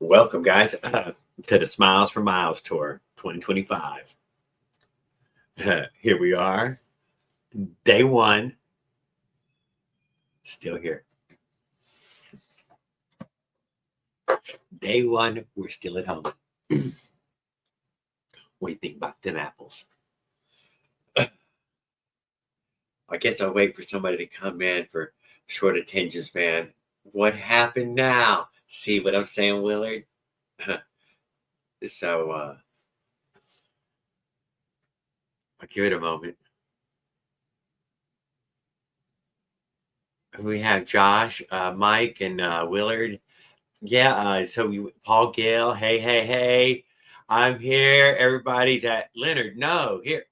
Welcome, guys, to the Smiles for Miles Tour 2025. Here we are, day one, still here. Day one, we're still at home. What do you think about them apples? I guess I'll wait for somebody to come in for short attention span. What happened now? See what I'm saying, Willard? So, I'll give it a moment. We have Josh, Mike, and Willard. Yeah, Paul Gale, hey, I'm here. Everybody's at Leonard. No, here.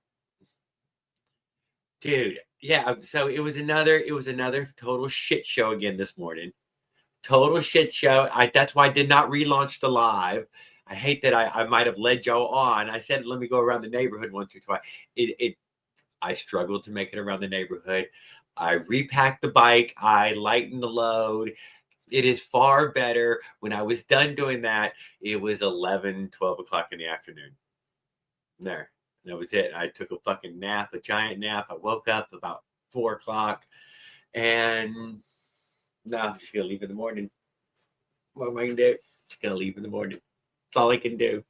Dude, yeah, so it was another total shit show again this morning. Total shit show. That's why I did not relaunch the live. I hate that I might have led y'all on. I said let me go around the neighborhood once or twice. I struggled to make it around the neighborhood. I repacked the bike, I lightened the load. It is far better. When I was done doing that, it was 11, 12 o'clock in the afternoon. There. That was it. I took a fucking nap, a giant nap. I woke up about 4 o'clock. And now I'm just going to leave in the morning. What am I going to do? Just going to leave in the morning. That's all I can do.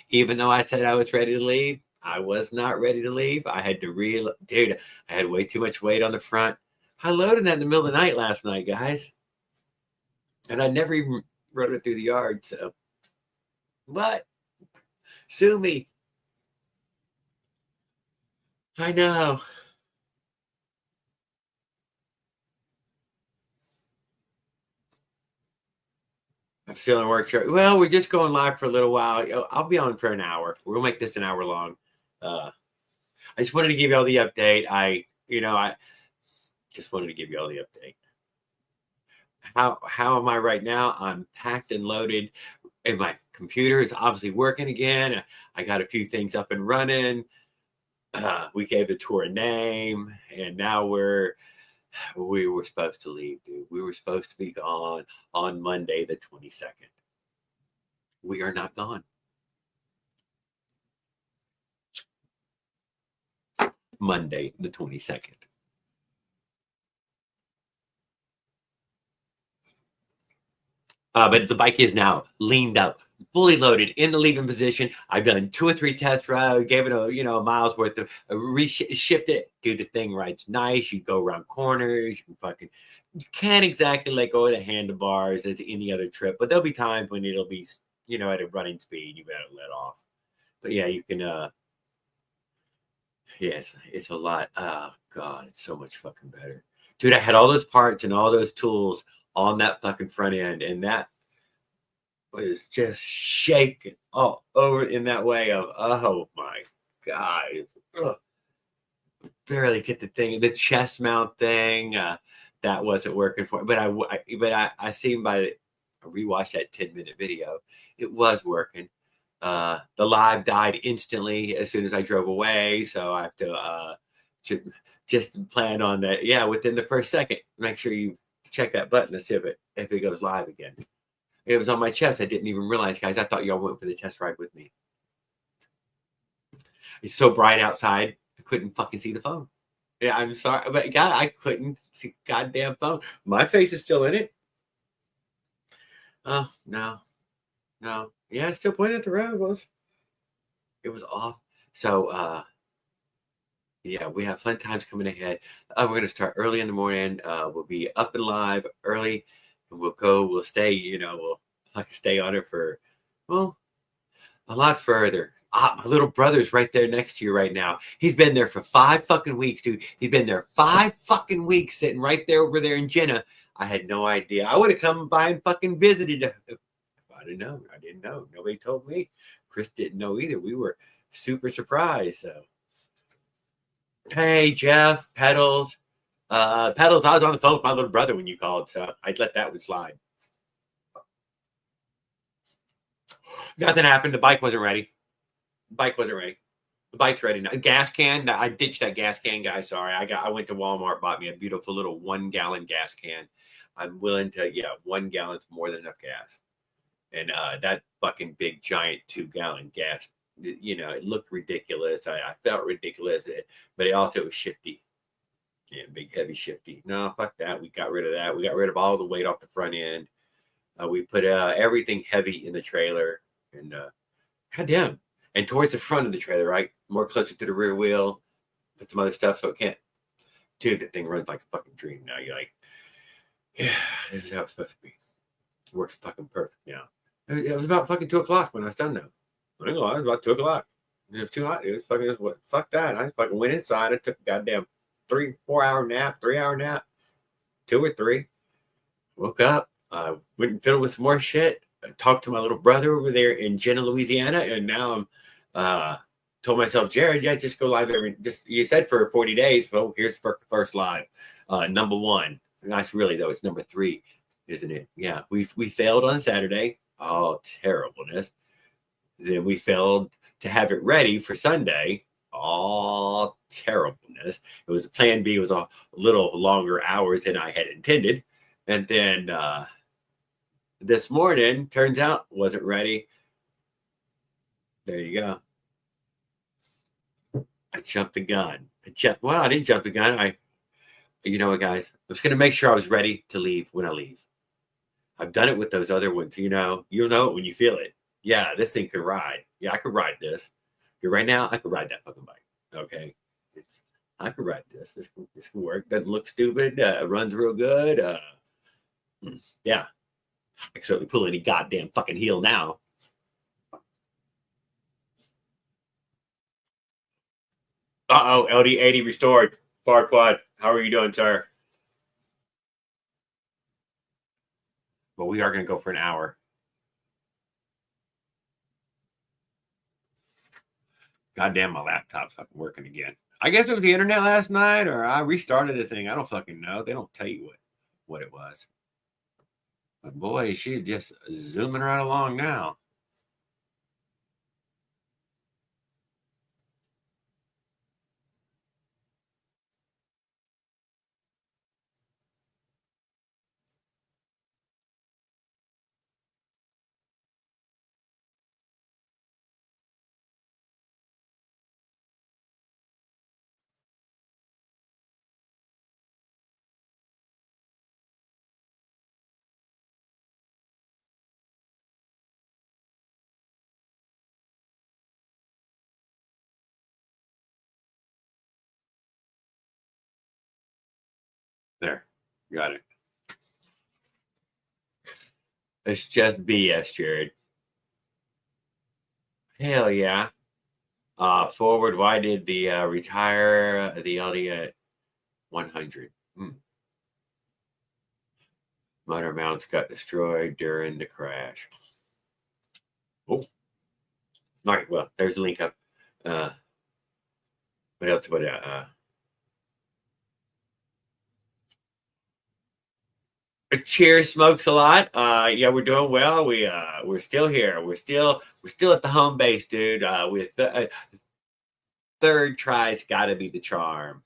Even though I said I was ready to leave, I was not ready to leave. I had to dude, I had way too much weight on the front. I loaded that in the middle of the night last night, guys. And I never even rode it through the yard, so. But, sue me. I know. I'm still in work. Well, we're just going live for a little while. I'll be on for an hour. We'll make this an hour long. I just wanted to give you all the update. I just wanted to give you all the update. How am I right now? I'm packed and loaded, and my computer is obviously working again. I got a few things up and running. We gave the tour a name, and now we were supposed to leave, dude. We were supposed to be gone on Monday, the 22nd. We are not gone. Monday, the 22nd. But the bike is now leaned up, fully loaded in the leaving position. I've done 2 or 3 test rides, gave it a miles worth of shipped it. Dude, the thing rides nice. You go around corners. You can't exactly let go of the handlebars as any other trip, but there'll be times when it'll be, at a running speed. You better let off. But yeah, you can. Yes, it's a lot. Oh God, it's so much fucking better, dude. I had all those parts and all those tools on that fucking front end, and that was just shaking all over in that way of, oh my God. Ugh. Barely get the chest mount thing. That wasn't working for me. But I seen I rewatched that 10-minute video. It was working. The live died instantly as soon as I drove away. So I have to just plan on that. Yeah, within the first second, make sure you check that button to see if it goes live again. It was on my chest. I didn't even realize, guys. I thought y'all went for the test ride with me. It's so bright outside. I couldn't fucking see the phone. Yeah, I'm sorry, but God, I couldn't see goddamn phone. My face is still in it. Oh no. Yeah, it's still pointing at the road. It was off. So yeah, we have fun times coming ahead. We're going to start early in the morning. We'll be up and live early, and we'll stay, we'll stay on it for, well, a lot further. My little brother's right there next to you right now. He's been there for 5 fucking weeks, dude. He's been there 5 fucking weeks sitting right there over there in Jenna. I had no idea. I would have come by and fucking visited if I didn't know. I didn't know. Nobody told me. Chris didn't know either. We were super surprised. So. Hey, Jeff, Pedals. Pedals, I was on the phone with my little brother when you called, so I'd let that one slide. Nothing happened. The bike wasn't ready. The bike's ready now. Gas can. I ditched that gas can, guys. Sorry. I went to Walmart, bought me a beautiful little 1-gallon gas can. I'm willing to, 1 gallon's more than enough gas. and that fucking big giant 2-gallon gas, it looked ridiculous. I felt ridiculous, but it also was shifty. Yeah, big heavy shifty. No, fuck that. We got rid of that. We got rid of all the weight off the front end. We put everything heavy in the trailer, and goddamn, and towards the front of the trailer, right, more closer to the rear wheel. Put some other stuff so it can't. Dude, that thing runs like a fucking dream now. You're like, yeah, this is how it's supposed to be. It works fucking perfect now. It was about fucking 2:00 when I was done though. I know, it was about 2:00. It was too hot. It was fucking what? Fuck that. I fucking went inside. I took a goddamn 3-4 hour nap, 3-hour nap, 2 or 3. Woke up. Went and fiddled with some more shit. I talked to my little brother over there in Jenna, Louisiana, and now I'm told myself, Jared, yeah, just go live you said for 40 days. Well, here's for first live. Number 1. That's really though, it's number 3, isn't it? Yeah, we failed on Saturday. Oh, terribleness. Then we failed to have it ready for Sunday. All terribleness. It was plan B was a little longer hours than I had intended. And then this morning, turns out, wasn't ready. There you go. I jumped the gun. Well, I didn't jump the gun. You know what, guys? I was going to make sure I was ready to leave when I leave. I've done it with those other ones. You'll know it when you feel it. Yeah, this thing could ride. Yeah, I could ride this. Right now, I could ride that fucking bike. Okay, I could ride this. This can work. Doesn't look stupid. Runs real good. Yeah, I can certainly pull any goddamn fucking heel now. LD80 restored. Farquad, how are you doing, sir? Well, we are going to go for an hour. Goddamn, my laptop's fucking working again. I guess it was the internet last night, or I restarted the thing. I don't fucking know. They don't tell you what it was. But boy, she's just zooming right along now. There, got it. It's just BS, Jared. Hell yeah. Forward, why did the retire the LD at 100? Motor mounts got destroyed during the crash. Oh, all right. Well, there's a link up. What else? Cheers, smokes a lot. Yeah, we're doing well. We're still here. We're still at the home base, dude. With third try's got to be the charm.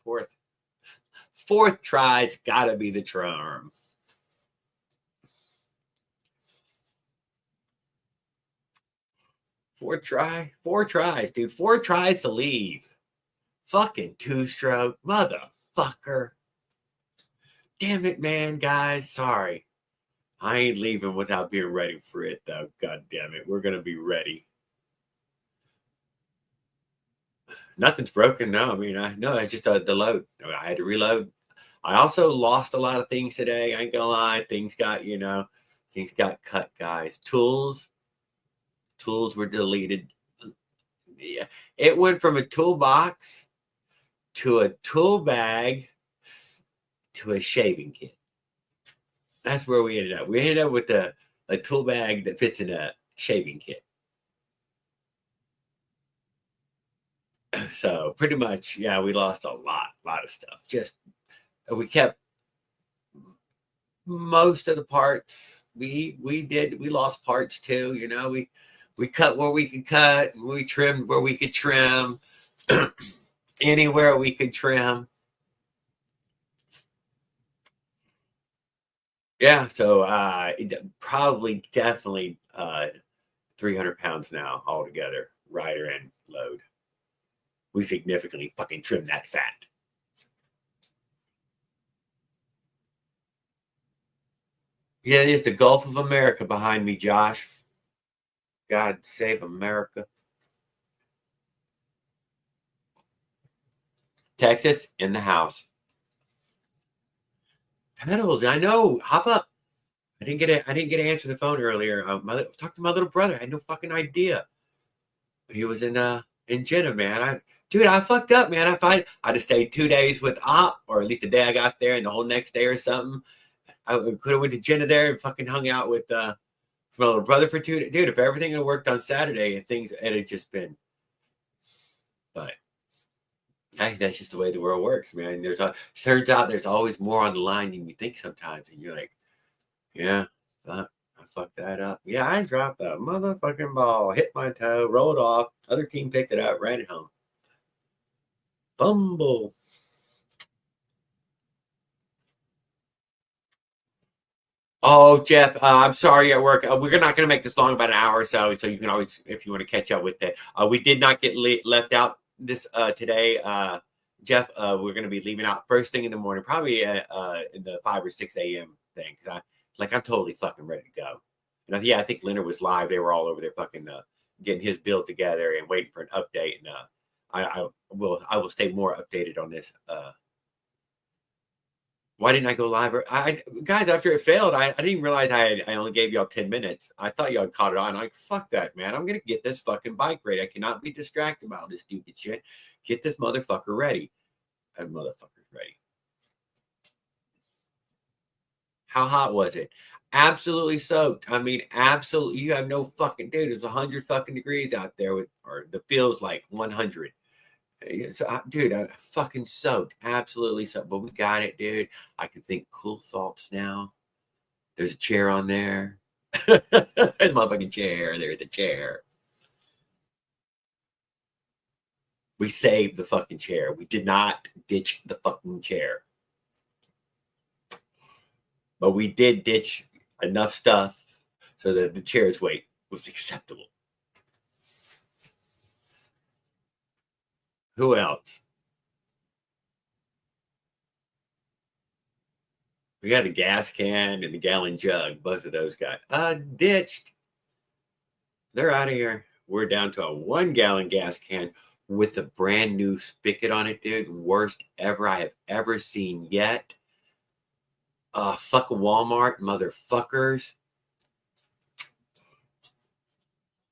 Fourth try's got to be the charm. Four tries, dude. 4 tries to leave. Fucking 2-stroke, motherfucker. Damn it, man, guys. Sorry. I ain't leaving without being ready for it, though. God damn it. We're going to be ready. Nothing's broken. No, I mean, it's just the load. I had to reload. I also lost a lot of things today. I ain't going to lie. Things got cut, guys. Tools were deleted. Yeah. It went from a toolbox to a tool bag to a shaving kit. That's where we ended up. We ended up with a tool bag that fits in a shaving kit. So pretty much, yeah, we lost a lot of stuff. Just we kept most of the parts. We lost parts too. We cut where we could cut. We trimmed where we could trim. Anywhere we could trim. Yeah, so probably definitely 300 pounds now altogether, rider and load. We significantly fucking trimmed that fat. Yeah, there's the Gulf of America behind me, Josh. God save America. Texas in the house. Pedals, I know. Hop up. I didn't get to answer the phone earlier. Talked to my little brother. I had no fucking idea. He was in Jeddah, man. I fucked up, man. I'd have stayed 2 days with Op, or at least the day I got there, and the whole next day or something. I could have went to Jeddah there and fucking hung out with my little brother for 2 days. Dude, if everything had worked on Saturday and things it had just been, but hey, that's just the way the world works, man. Turns out there's always more on the line than you think sometimes, and you're like, yeah, I fucked that up. Yeah, I dropped that motherfucking ball, hit my toe, rolled off. Other team picked it up, ran it home. Fumble. Oh, Jeff, I'm sorry at work. We're not going to make this long, about an hour or so you can always, if you want to catch up with it. We did not get left out this today. Jeff, we're going to be leaving out first thing in the morning, probably in the 5 or 6 a.m. thing, because I'm totally fucking ready to go. And yeah, I think Leonard was live. They were all over there fucking getting his build together and waiting for an update. And I will stay more updated on this. Why didn't I go live? Guys, after it failed, I didn't realize I only gave y'all 10 minutes. I thought y'all caught it on. I'm like, fuck that, man. I'm gonna get this fucking bike ready. I cannot be distracted by all this stupid shit. Get this motherfucker ready. That motherfucker's ready. How hot was it? Absolutely soaked. I mean, absolutely. You have no fucking dude. It's 100 fucking degrees out there, or the feels like 100. So, dude, I fucking soaked. Absolutely soaked. But we got it, dude. I can think cool thoughts now. There's a chair on there. There's a motherfucking chair. There's a chair. We saved the fucking chair. We did not ditch the fucking chair. But we did ditch enough stuff so that the chair's weight was acceptable. Who else? We got the gas can and the gallon jug. Both of those got ditched. They're out of here. We're down to a 1-gallon gas can with a brand new spigot on it, dude. Worst ever I have ever seen yet. Fuck Walmart, motherfuckers.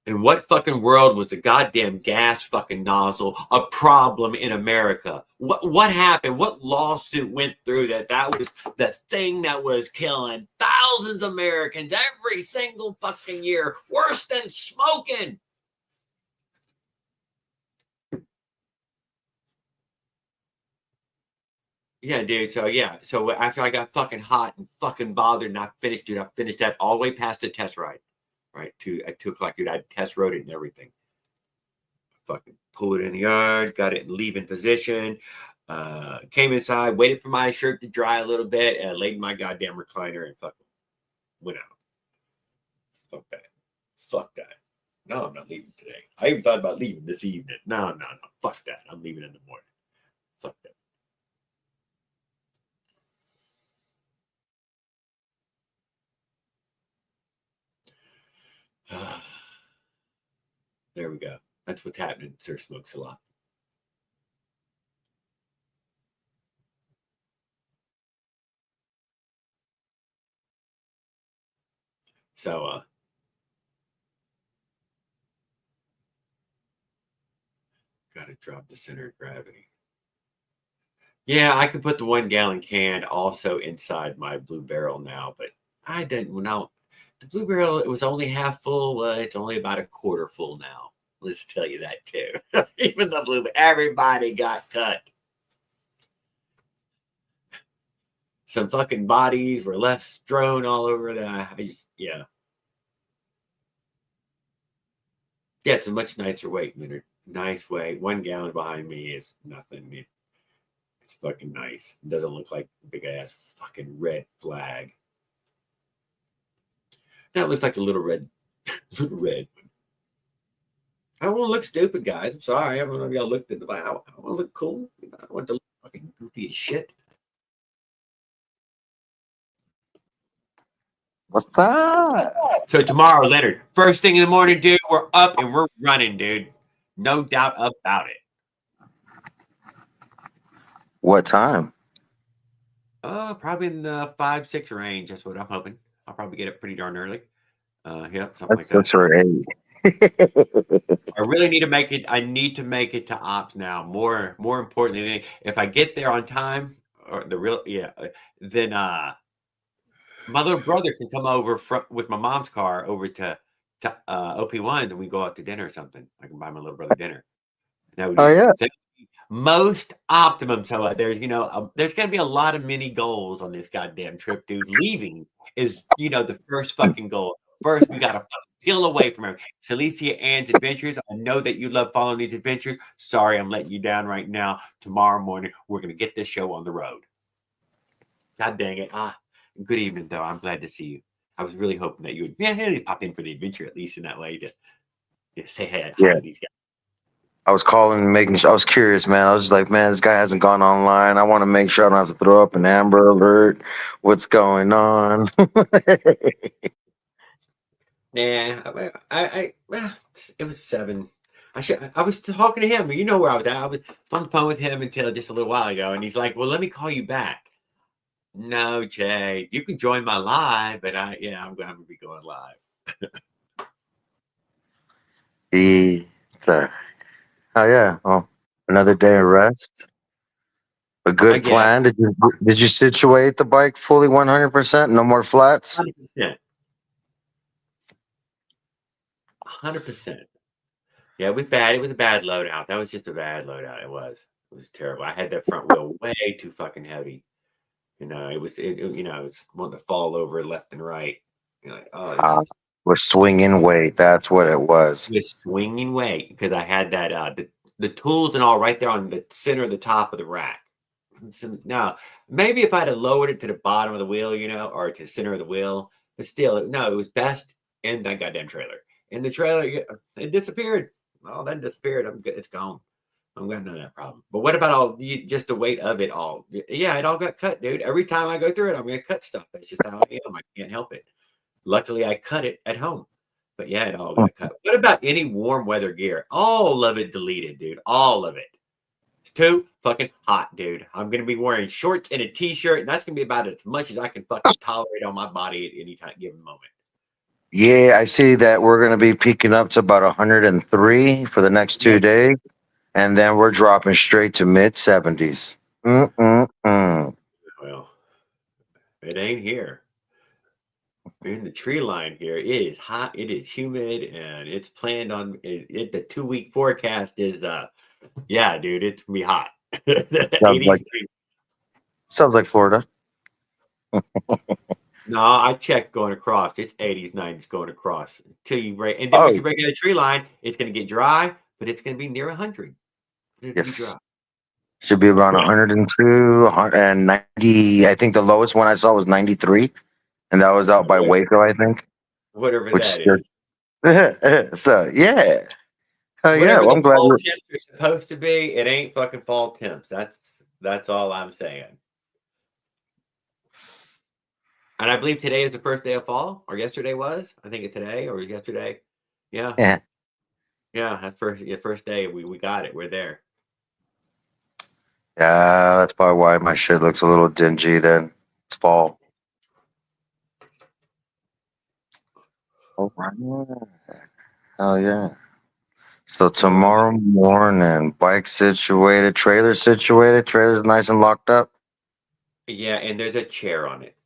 In what fucking world was the goddamn gas fucking nozzle a problem in America? What happened? What lawsuit went through that was the thing that was killing thousands of Americans every single fucking year? Worse than smoking. Yeah, dude. So after I got fucking hot and fucking bothered and I finished, dude, I finished that all the way past the test ride. Right, at 2 o'clock, dude. I test rode it and everything. Fucking pulled it in the yard, got it in leaving position. Came inside, waited for my shirt to dry a little bit, and I laid in my goddamn recliner and fucking went out. Fuck that. Fuck that. No, I'm not leaving today. I even thought about leaving this evening. No. Fuck that. I'm leaving in the morning. Fuck that. There we go. That's what's happening. Sir smokes a lot. So gotta drop the center of gravity. Yeah, I could put the 1-gallon can also inside my blue barrel now, but I didn't. Now, the blue barrel, it was only half full. It's only about a quarter full now. Let's tell you that too. Even the blue, everybody got cut. Some fucking bodies were left strewn all over the. Yeah. Yeah, it's a much nicer weight, Leonard. Nice weight. 1 gallon behind me is nothing. It's fucking nice. It doesn't look like a big ass fucking red flag. That looks like a little red. Little red. I don't want to look stupid, guys. I'm sorry. I don't know if y'all looked at the. I want to look cool. I want to look fucking goofy as shit. What's that? So tomorrow, Leonard, first thing in the morning, dude, we're up and we're running, dude. No doubt about it. What time? Probably in the 5-6 range. That's what I'm hoping. I'll probably get up pretty darn early. Yeah, something That's like that. 6 or 8. I really need to make it. I need to make it to ops now. More importantly, if I get there on time, or then my little brother can come over with my mom's car over to OP1, and we go out to dinner or something. I can buy my little brother dinner. That would Oh, be yeah. most optimum. So there's there's gonna be a lot of mini goals on this goddamn trip, dude. Leaving is the first fucking goal. First, we gotta peel away from her. Celicia Ann's adventures. I know that you love following these adventures. Sorry, I'm letting you down right now. Tomorrow morning, we're gonna get this show on the road. God dang it. Good evening, though. I'm glad to see you. I was really hoping that you would hey, pop in for the adventure, at least in that way to say hi to these guys. I was calling, making sure. I was curious, man. I was just like, man, this guy hasn't gone online. I want to make sure I don't have to throw up an Amber Alert. What's going on? Nah, well, it was 7. I was talking to him. You know where I was at. I was on the phone with him until just a little while ago, and he's like, "Well, let me call you back." No, Jay, you can join my live, but I'm going to be going live. Oh yeah. Well, another day of rest. A good plan. Did you situate the bike fully 100%? No more flats? 100%. 100%. Yeah, it was bad. It was a bad loadout. That was just a bad loadout. It was terrible. I had that front wheel way too fucking heavy. It was wanting to fall over left and right. Was swinging weight. That's what it was. With swinging weight, because I had that the tools and all right there on the center of the top of the rack. So, now, maybe if I'd have lowered it to the bottom of the wheel, or to the center of the wheel, but still, it was best in that goddamn trailer. In the trailer, it disappeared. Oh, that disappeared. I'm good. It's gone. I'm gonna know that problem. But what about just the weight of it all? Yeah, it all got cut, dude. Every time I go through it, I'm gonna cut stuff. That's just how I am. I can't help it. Luckily, I cut it at home. But yeah, it all got cut. What about any warm weather gear? All of it deleted, dude. All of it. It's too fucking hot, dude. I'm gonna be wearing shorts and a t-shirt, and that's gonna be about as much as I can fucking tolerate on my body at any time given moment. Yeah, I see that we're going to be peaking up to about 103 for the next 2 days, and then we're dropping straight to mid 70s. Well, it ain't here. In the tree line here, it is hot, it is humid, and it's planned on it. The 2-week forecast is, dude, it's gonna be hot. Sounds like Florida. No, I checked going across. It's 80s, 90s going across until you break. And then once you break out a tree line, it's going to get dry, but it's going to be near 100. Yes. Should be around 102, 190. I think the lowest one I saw was 93, and that was out by Waco, I think. Whatever that is. So, yeah. Whatever well, I'm glad fall temps are supposed to be, it ain't fucking fall temps. That's all I'm saying. And I believe today is the first day of fall, or yesterday was. I think it's today or yesterday. Yeah. Yeah, that's first day. We got it. We're there. Yeah, that's probably why my shit looks a little dingy then. It's fall. Oh, hell yeah. So tomorrow morning, bike situated, trailer's nice and locked up. Yeah, and there's a chair on it.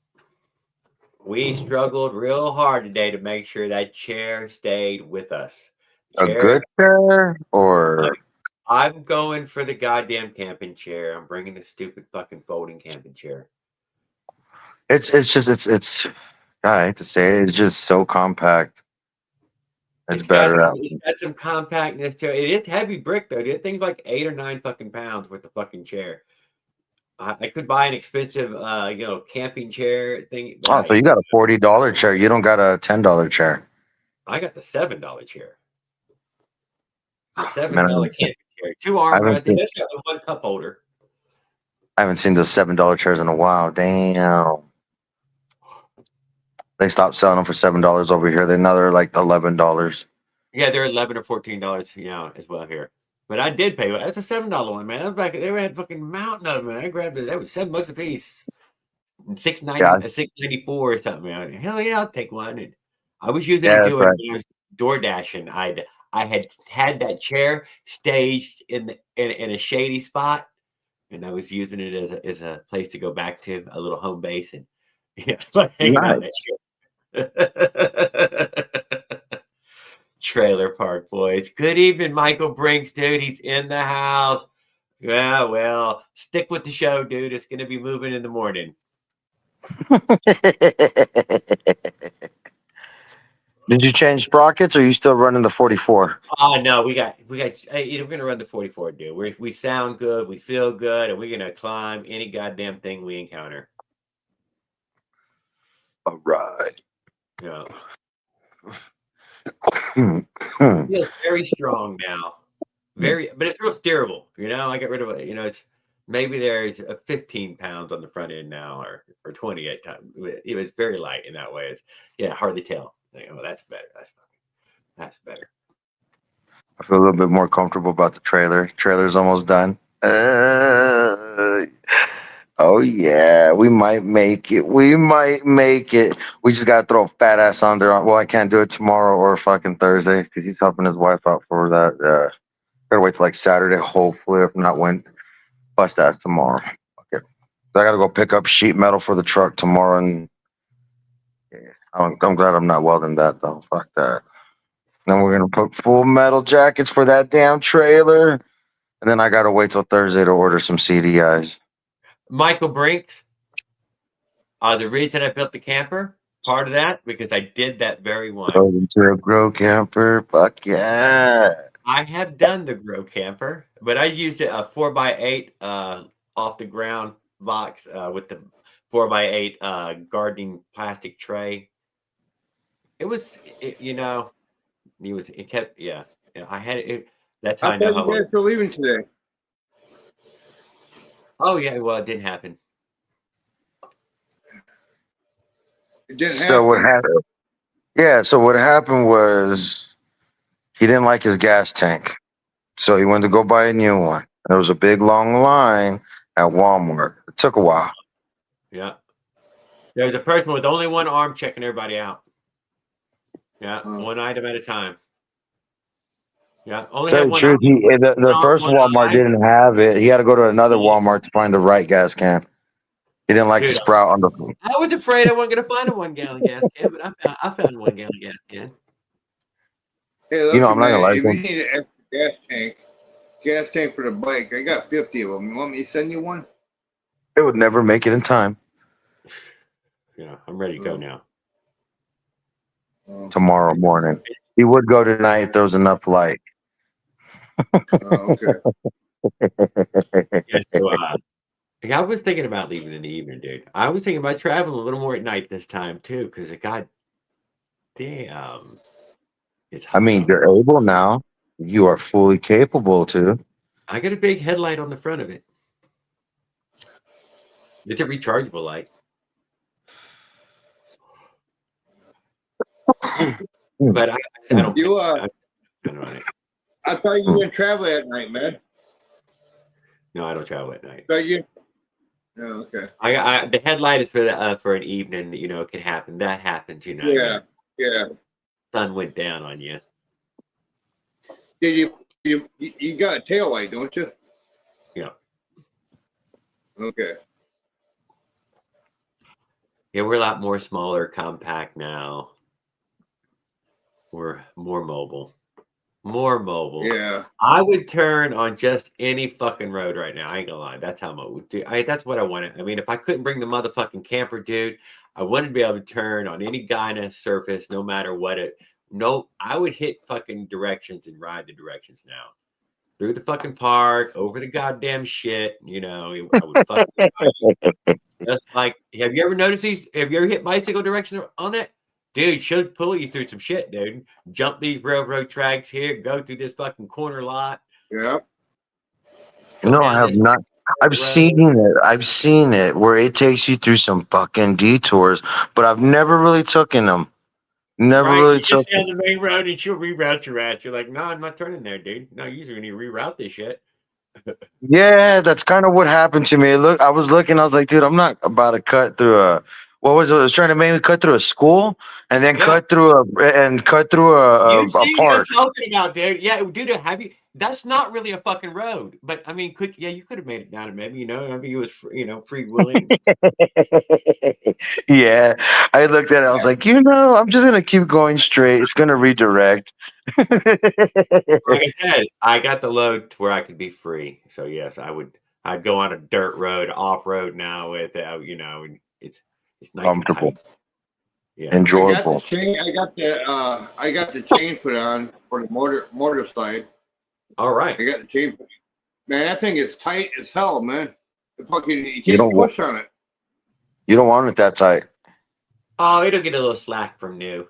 We struggled real hard today to make sure that chair stayed with us. A good chair, or I'm going for the goddamn camping chair. I'm bringing the stupid fucking folding camping chair. It's I hate to say it, it's just so compact. It's better. It's got some compactness to it. It is heavy brick though. Dude. Thing's like 8 or 9 fucking pounds with the fucking chair. I could buy an expensive, camping chair thing. But Oh, so you got a $40 chair. You don't got a $10 chair. I got the $7 chair. The Man, $7 camping chair, 2 I haven't armrests. seen That's got the 1 cup holder. I haven't seen those $7 chairs in a while. Damn. They stopped selling them for $7 over here. They're like $11. Yeah, they're $11 or $14, as well here. But I did pay. That's a $7 one, man. That was back. They had fucking mountain of them. Man. I grabbed it. That was $7 a piece. Yeah, $6.94 or something. Man. Hell yeah, I'll take one. And I was using yeah, it that's doing right. when I was door dashing. I had that chair staged in a shady spot, and I was using it as a place to go back to, a little home base, and hanging out in Nice. that chair. Trailer Park Boys. Good evening, Michael Brinks, dude. He's in the house. Yeah, well, stick with the show, dude. It's going to be moving in the morning. Did you change sprockets or are you still running the 44? Oh no, we got. Hey, we're gonna run the 44, dude. We sound good, we feel good, and we're gonna climb any goddamn thing we encounter. All right. Yeah, Hmm. it feels very strong now. But it's real steerable. I got rid of it. It's maybe there's a 15 pounds on the front end now, or 20 at time. It was very light in that way. Hardly tell. That's better. That's better. I feel a little bit more comfortable about the trailer. Trailer's almost done. Oh yeah, we might make it. We might make it. We just gotta throw a fat ass on there. Well, I can't do it tomorrow or fucking Thursday because he's helping his wife out for that. Gotta wait till like Saturday, hopefully. If not, when bust ass tomorrow. Okay, so I gotta go pick up sheet metal for the truck tomorrow, and yeah, I'm glad I'm not welding that though. Fuck that. Then we're gonna put full metal jackets for that damn trailer. And then I gotta wait till Thursday to order some CDIs. Michael Brinks. The reason I built the camper, part of that, because I did that very one. Go into a grow camper. Fuck yeah. I have done the grow camper, but I used a 4x8 off the ground box with the 4x8 gardening plastic tray. It was, it kept, yeah. I had it. That's how I know how you guys were leaving today. Oh yeah, well, it didn't happen. It didn't So happen. what happened? Yeah, so what happened was he didn't like his gas tank. So he went to go buy a new one. There was a big long line at Walmart. It took a while. Yeah. There was a person with only one arm checking everybody out. Yeah, one item at a time. Yeah, only Tell had you the one truth, eye. the first One Walmart eye. didn't have it. He had to go to another Walmart to find the right gas can. He didn't like the Dude, sprout on the. I was afraid I wasn't going to find a 1 gallon gas can, but I found a 1 gallon gas can. Hey, look, You know, I'm not gonna lie if to you him. need an extra gas tank for the bike, I got 50 of them. You want me to send you one? It would never make it in time. Yeah, I'm ready to go now. Tomorrow morning. He would go tonight if there was enough light. Okay. Yeah, so, I was thinking about leaving in the evening, dude. I was thinking about traveling a little more at night this time too, because God damn, it's hot. I mean, you're able now. You are fully capable to. I got a big headlight on the front of it. It's a rechargeable light. But I don't. You I don't run it. I thought you didn't travel at night, man. No, I don't travel at night. Thought you. Oh, okay. The headlight is for an evening. It could happen. That happens. Yeah. Sun went down on you. Did you got a tail light, don't you? Yeah. Okay. Yeah, we're a lot more smaller, compact now. We're more mobile. More mobile. Yeah. I would turn on just any fucking road right now. I ain't gonna lie. That's how mobile. That's what I wanted. I mean, if I couldn't bring the motherfucking camper, dude, I wanted to be able to turn on any guy in a surface, no matter what it. No, I would hit fucking directions and ride the directions now. through the fucking park, over the goddamn shit. You know, I would fucking just like. Have you ever noticed these? Have you ever hit bicycle direction on it? Dude, she'll pull you through some shit, dude. Jump these railroad tracks here, go through this fucking corner lot. Yeah. No, I have not. I've seen it. I've seen it where it takes you through some fucking detours, but I've never really taken them. Never really You took. just stay on the main road and she'll reroute your ass. You're like, no, I'm not turning there, dude. No, usually when you reroute this shit. Yeah, that's kind of what happened to me. Look, I was looking. I was like, dude, I'm not about to cut through a. What was it? I was trying to make me cut through a school and then Yeah. cut through a You see what I'm park. talking about, dude. Yeah, dude, have you? That's not really a fucking road. But I mean, you could have made it down it, maybe, you know. I mean, it was, free willing. Yeah, I looked at it. I was like, I'm just gonna keep going straight. It's gonna redirect. Like I said, I got the load to where I could be free. So yes, I'd go on a dirt road, off road now with and it's nice Comfortable. and tight. Yeah. Enjoyable. I got the chain put on for the motor slide. All right. I got the chain. Man, that thing is tight as hell, man. You don't can't push on it. You don't want it that tight. Oh, it'll get a little slack from new.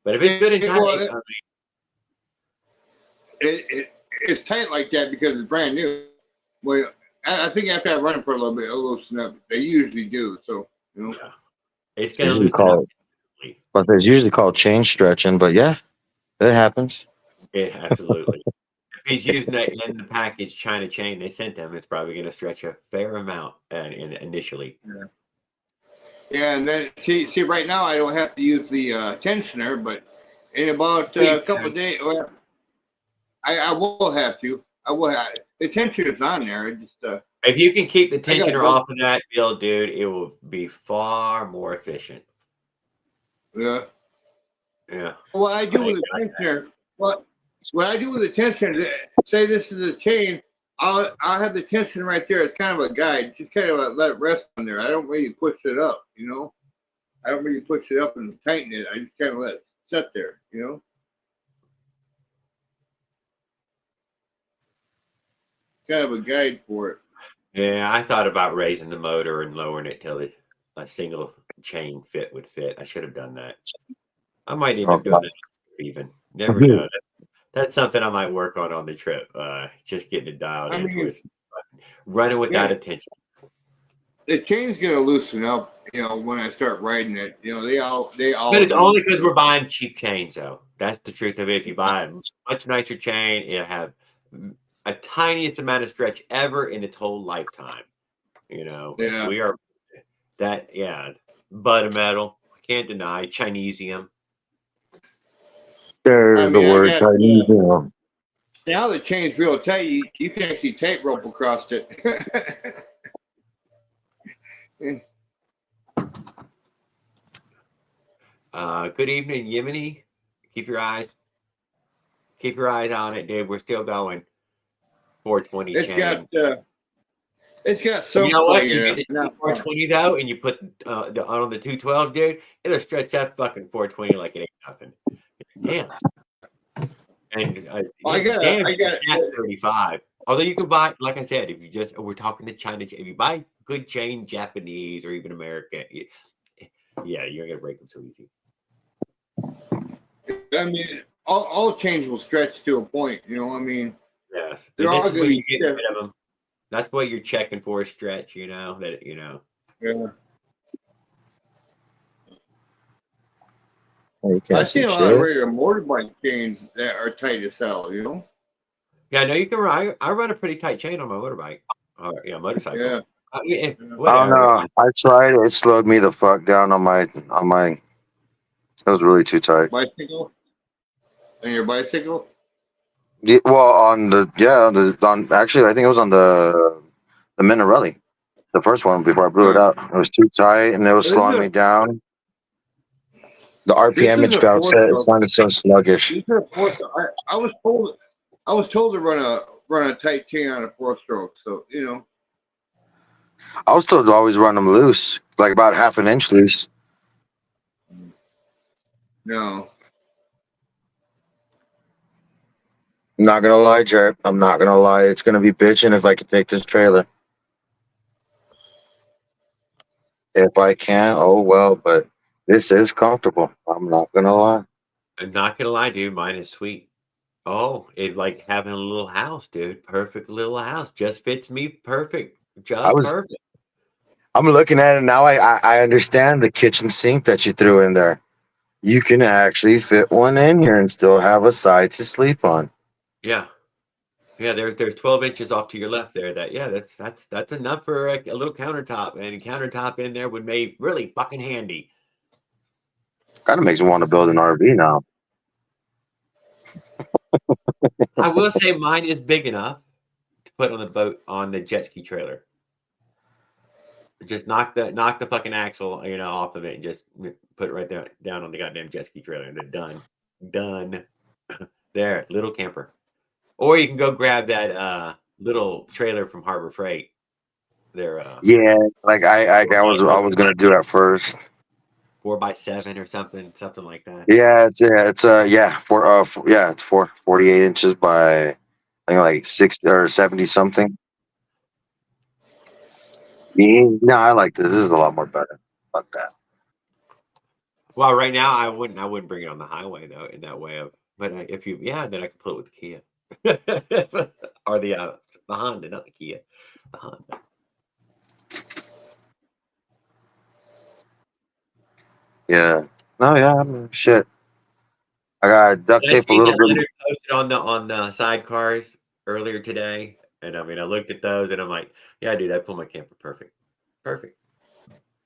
But if it's good and tight, it's tight like that because it's brand new. Well, I think after I run it for a little bit, it'll loosen up. They usually do. So, it's going to usually loosen up. But it's usually called chain stretching. But yeah, it happens. Yeah, absolutely. If he's using that in the package China chain they sent them, it's probably going to stretch a fair amount initially. Yeah, and then see, right now I don't have to use the tensioner, but in about a couple of days, I will have to. The tensioner is on there. It just if you can keep the tensioner off of that bill, dude, it will be far more efficient. Yeah. Yeah. What I do with the tensioner, what I do with the tensioner, say this is a chain, I'll have the tension right there. It's kind of a guide. Just kind of let it rest on there. I don't really push it up, I don't really push it up and tighten it. I just kind of let it sit there, Kind of a guide for it. Yeah, I thought about raising the motor and lowering it till a single chain would fit. I should have done that. I might end up doing it even. Never know. That's something I might work on the trip. Just getting it dialed in. Running without attention. The chain's gonna loosen up, when I start riding it. They all. But it's only because we're buying cheap chains, though. That's the truth of it. If you buy a much nicer chain, it'll have a tiniest amount of stretch ever in its whole lifetime. Yeah. We are that. Yeah, butter metal. Can't deny Chinesium. There's the word Chinesium. Now the chain's real tight. You can actually tape rope across it. Good evening, Yemeni. Keep your eyes on it, dude. We're still going. 420 chain. It's got some. You know what? You get the 420 though, and you put on the 212, dude. It'll stretch that fucking 420 like it ain't nothing. Damn. And I got 35. Although you can buy, like I said, we're talking to China. If you buy good chain, Japanese or even American, yeah, you're gonna break them so easy. I mean, all chains will stretch to a point. Yes, they're all going going to get rid of them. That's what you're checking for a stretch. Yeah. I've seen a lot of regular motorbike chains that are tight as hell. Yeah, no, you can run. I run a pretty tight chain on my motorbike. Motorcycle. Yeah. I don't know. I tried it. It slowed me the fuck down on my. It was really too tight. Bicycle. On your bicycle. Yeah, well, actually, I think it was on the Minarelli, the first one before I blew it out. It was too tight and it was slowing me down. The RPM it sounded so sluggish. I was told to run a tight chain on a 4-stroke. So I was told to always run them loose, like about half an inch loose. No. not gonna lie, Jared. I'm not gonna lie. It's gonna be bitching if I can take this trailer. If I can, oh well. But this is comfortable. I'm not gonna lie. I'm not gonna lie, dude. Mine is sweet. Oh, it like having a little house, dude. Perfect little house. Just fits me perfect. I Just was. perfect. I'm looking at it now. I understand the kitchen sink that you threw in there. You can actually fit one in here and still have a side to sleep on. Yeah. Yeah, there's 12 inches off to your left there. That's enough for a little countertop, and a countertop in there would make really fucking handy. Kind of makes me want to build an RV now. I will say mine is big enough to put on the boat on the jet ski trailer. Just knock the fucking axle, off of it, and just put it right there down on the goddamn jet ski trailer, and then done. There, little camper. Or you can go grab that little trailer from Harbor Freight. They're Yeah, like I was gonna do at first. 4x7 or something like that. Yeah, it's 48 inches by I think like 60 or 70 something. Yeah, no, I like this. This is a lot more better. Fuck that. Well, right now I wouldn't bring it on the highway though in that way of. But then I could put it with the Kia, or the Honda, not the Kia, the Honda. Yeah. No, yeah, I mean, shit. I got duct And I tape a seen little that bit. Leonard posted on the sidecars earlier today, and I mean I looked at those and I'm like, yeah, dude, I pull my camper perfect.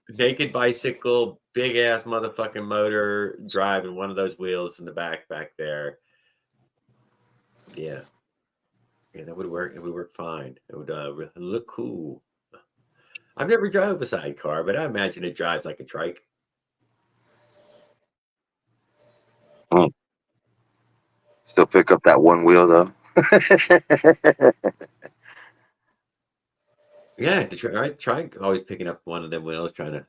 Naked bicycle, big ass motherfucking motor, driving one of those wheels in the back there. Yeah. Yeah, that would work. It would work fine. It would look cool. I've never drove a sidecar, but I imagine it drives like a trike. Still pick up that one wheel though. Yeah, the trike always picking up one of them wheels, trying to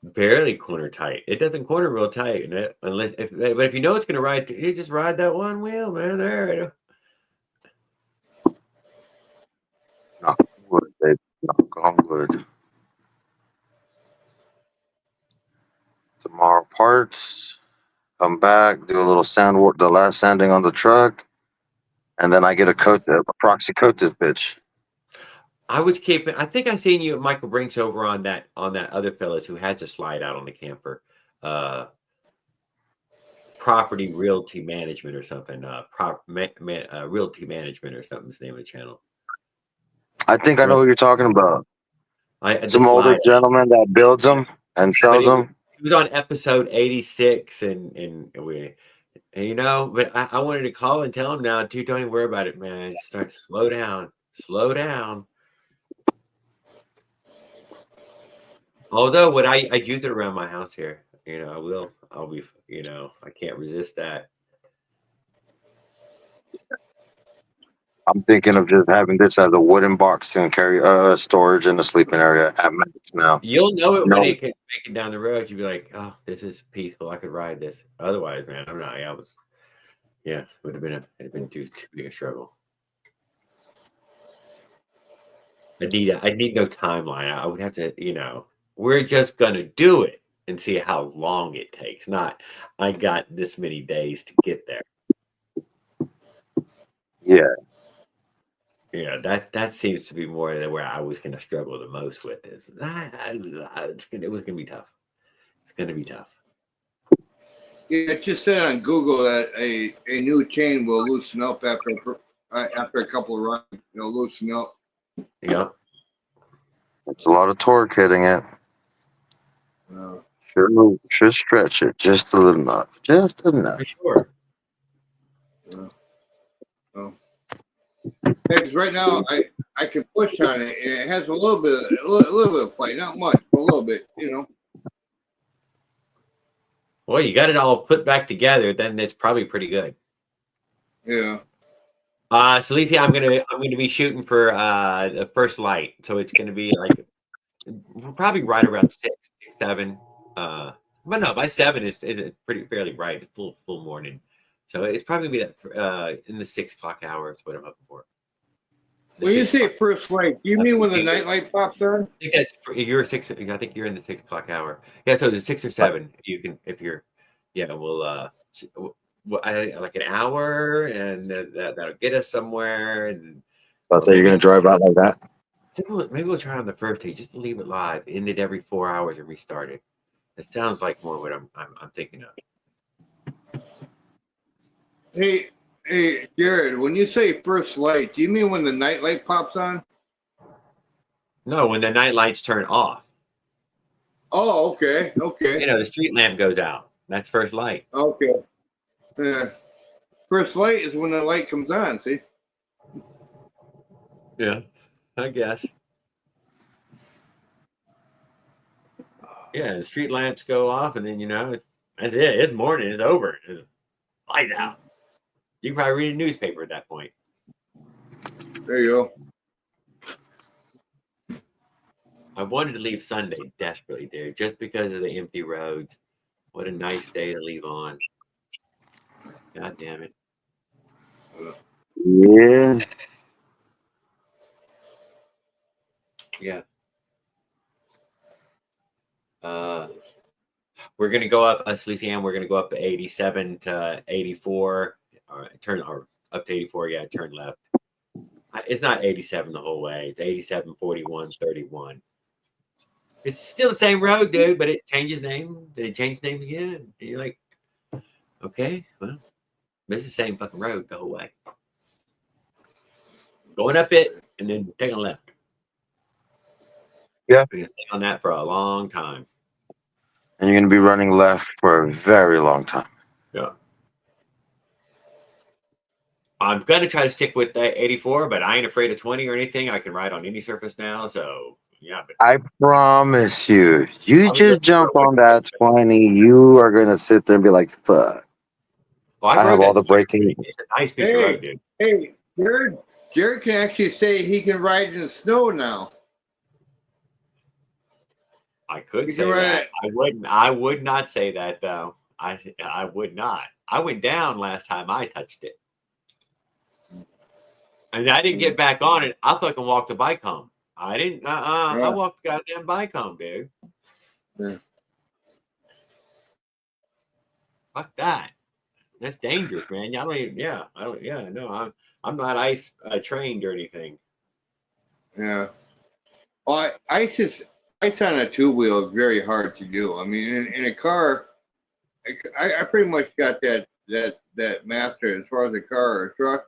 barely corner tight. It doesn't corner real tight, but if you know it's gonna ride, you just ride that one wheel, man. There. Knock on wood, babe. Knock on wood. Tomorrow parts. Come back, do a little sand work, the last sanding on the truck, and then I get a proxy coat this bitch. I think I seen you at Michael Brinks over on that other fellas who had to slide out on the camper. Property Realty Management or something. Realty Management or something is the name of the channel. I think I know who you're talking about. Some older slide. gentleman that builds them and sells them. He was on episode 86, and but I wanted to call and tell him now, dude, don't even worry about it, man. Start slow down. Although what I use it around my house here, I'll be, I can't resist that. I'm thinking of just having this as a wooden box and carry storage in the sleeping area at max now. You'll know it when it can make it down the road. You'll be like, oh, this is peaceful. I could ride this. Otherwise, man, I'm not. Would have been too big a struggle. I need no timeline. I would have to, we're just gonna do it and see how long it takes. Not, I got this many days to get there. Yeah. Yeah, that seems to be more than where I was going to struggle the most with. It was going to be tough. It's going to be tough. Yeah, it just said on Google that a new chain will loosen up after a couple of runs. It'll loosen up. Yeah. It's a lot of torque hitting it. Should stretch it just a little enough. Just enough. For sure. Because right now I can push on it, and it has a little bit of play, not much, but a little bit, Well, you got it all put back together, then it's probably pretty good. Yeah. So Lisa, I'm gonna be shooting for the first light, so it's gonna be like probably right around 6, 7. But no, by 7 is pretty fairly bright. It's full morning. So it's probably gonna be that in the 6 o'clock hour. Is what I'm hoping for. When you say first light, do you mean when the nightlight pops on? I think that's you're 6. I think you're in the 6 o'clock hour. Yeah, so the 6 or 7. You can if you're. Yeah, we'll like an hour, and that'll get us somewhere. And So you're gonna drive out like that? maybe we'll try on the first day. Just leave it live, end it every 4 hours, and restart it. It sounds like more what I'm thinking of. Hey, Jared, when you say first light, do you mean when the nightlight pops on? No, when the night lights turn off. Oh, okay. The street lamp goes out. That's first light. Okay. First light is when the light comes on, see? Yeah, I guess. Yeah, the street lamps go off, and then that's it. It's morning. It's over. Lights out. You can probably read a newspaper at that point. There you go. I wanted to leave Sunday desperately, dude, just because of the empty roads. What a nice day to leave on. God damn it. Yeah. Yeah. We're gonna go up, Lucianne. We're gonna go up to 87 to 84. Turn up to 84. Yeah, turn left. It's not 87 the whole way. It's 87, 41, 31. It's still the same road, dude, but it changes name. They change name again. And you're like, okay, well, this is the same fucking road the whole way. Going up it and then taking a left. Yeah. We're gonna stay on that for a long time. And you're gonna be running left for a very long time. Yeah. I'm gonna try to stick with that 84, but I ain't afraid of 20 or anything. I can ride on any surface now, so yeah. But I promise you, just jump on that 20, you are gonna sit there and be like, "Fuck." Well, I have all the braking. It's a nice piece of road, dude. Hey, Jared can actually say he can ride in the snow now. I could say that. I would not say that though. I would not. I went down last time I touched it. And I didn't get back on it. I fucking walked the bike home. I didn't I walked the goddamn bike home, dude. Yeah. Fuck that. That's dangerous, man. I'm not ice trained or anything. Yeah. Well, ice on a two-wheel is very hard to do. I mean, in a car, I pretty much got that master as far as a car or a truck.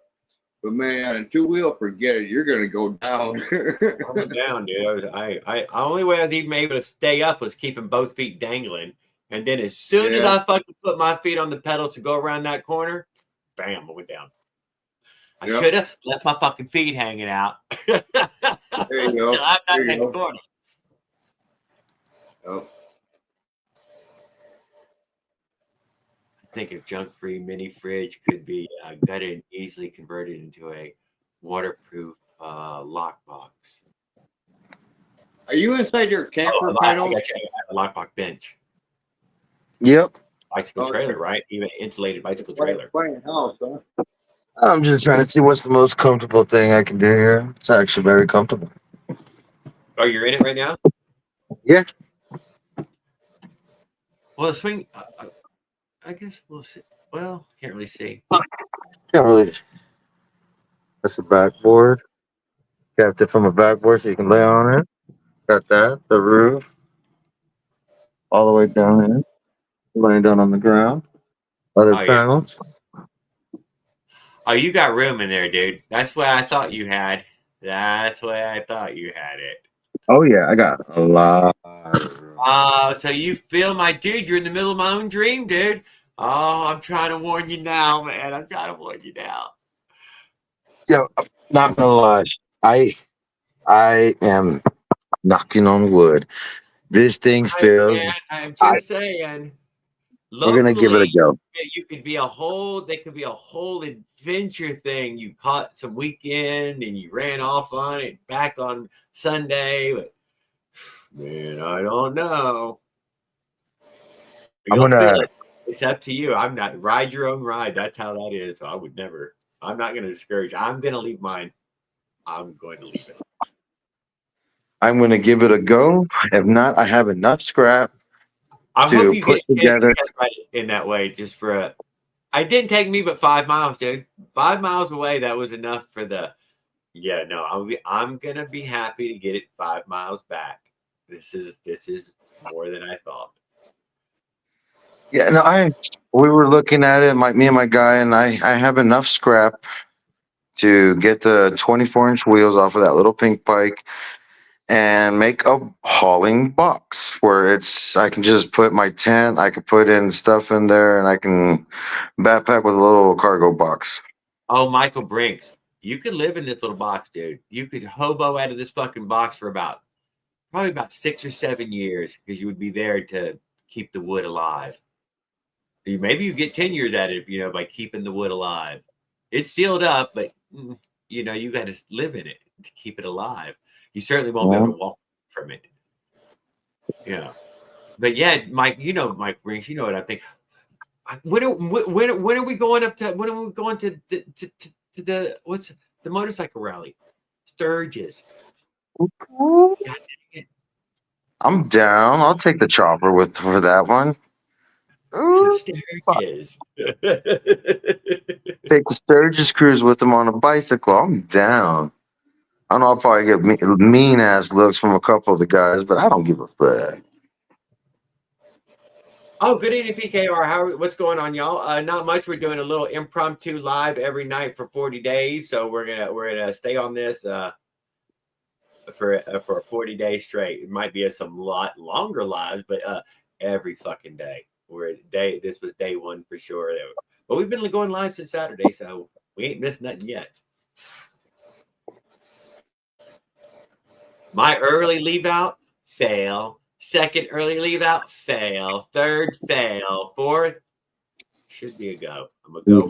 But man, on a two-wheel, forget it. You're gonna go down. I went down, dude. I only way I was even able to stay up was keeping both feet dangling. And then as soon as I fucking put my feet on the pedals to go around that corner, bam, I went down. I should have left my fucking feet hanging out. There you go. Till I'm not in the corner. Oh. I think a junk-free mini fridge could be gutted and easily converted into a waterproof lockbox. Are you inside your camper panel? A lockbox bench. Yep. Bicycle trailer, right? Even insulated bicycle trailer. House, huh? I'm just trying to see what's the most comfortable thing I can do here. It's actually very comfortable. Oh, you're in it right now? Yeah. Well, the swing, I guess we'll see. Well, can't really see. Can't really. That's the backboard. Kept it from a backboard so you can lay on it. Got that. The roof. All the way down here. Laying down on the ground. Other panels. Oh, you got room in there, dude. That's what I thought you had. That's why I thought you had it. Oh, yeah. I got a lot of room. So you feel my dude. You're in the middle of my own dream, dude. Oh, I'm trying to warn you now, man. I'm trying to warn you now. Yo, I'm not gonna lie. I am knocking on wood. This thing feels. I'm just saying. We're gonna give it a go. You could be a whole. They could be a whole adventure thing. You caught some weekend and you ran off on it back on Sunday. But man, I don't know. I'm gonna It's up to you. I'm not ride your own ride. That's how that is. I would never. I'm not going to discourage. I'm going to leave mine. I'm going to leave it. I'm going to give it a go. If not, I have enough scrap I to hope you put get a chance together. to test ride it in that way, just for a. It didn't take me but 5 miles, dude. 5 miles away. That was enough for the. Yeah, no, I'm gonna be happy to get it 5 miles back. This is more than I thought. Yeah, no, we were looking at it, me and my guy, and I have enough scrap to get the 24-inch wheels off of that little pink bike and make a hauling box where I can just put my tent, I can put in stuff in there, and I can backpack with a little cargo box. Oh, Michael Brinks, you could live in this little box, dude. You could hobo out of this fucking box for probably about 6 or 7 years, because you would be there to keep the wood alive. Maybe you get 10 years at it, by keeping the wood alive. It's sealed up, but you got to live in it to keep it alive. You certainly won't be able to walk from it. Yeah. But yeah, Mike, Mike Brinks, you know what I think. When are we going up to? When are we going to the what's the motorcycle rally? Sturgis. I'm down. I'll take the chopper for that one. Sturgis. Take the Sturgis cruise with him on a bicycle. I'm down. I know I'll probably get mean ass looks from a couple of the guys, but I don't give a fuck. Oh, good evening, PKR. What's going on, y'all? Not much. We're doing a little impromptu live every night for 40 days. So we're gonna stay on this for 40 days straight. It might be some lot longer lives, but every fucking day. This was day one for sure. But we've been going live since Saturday, so we ain't missed nothing yet. My early leave out, fail. Second early leave out, fail. Third, fail. Fourth, should be a go. He's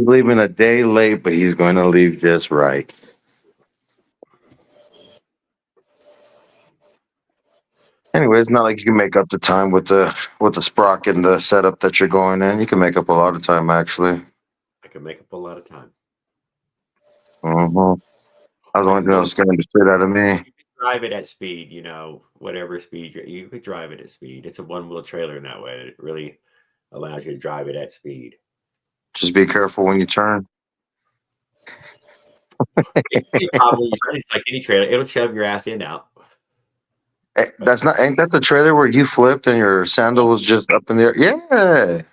leaving a day late, but he's going to leave just right. Anyway, it's not like you can make up the time with the sprocket and the setup that you're going in. You can make up a lot of time, actually. I can make up a lot of time. Mm-hmm. I was the only thing that was scaring the shit out of me. You can drive it at speed, whatever speed you could drive it at speed. It's a one-wheel trailer in that way. It really allows you to drive it at speed. Just be careful when you turn. It's like any trailer. It'll shove your ass in and out. Ain't that the trailer where you flipped and your sandal was just up in the air?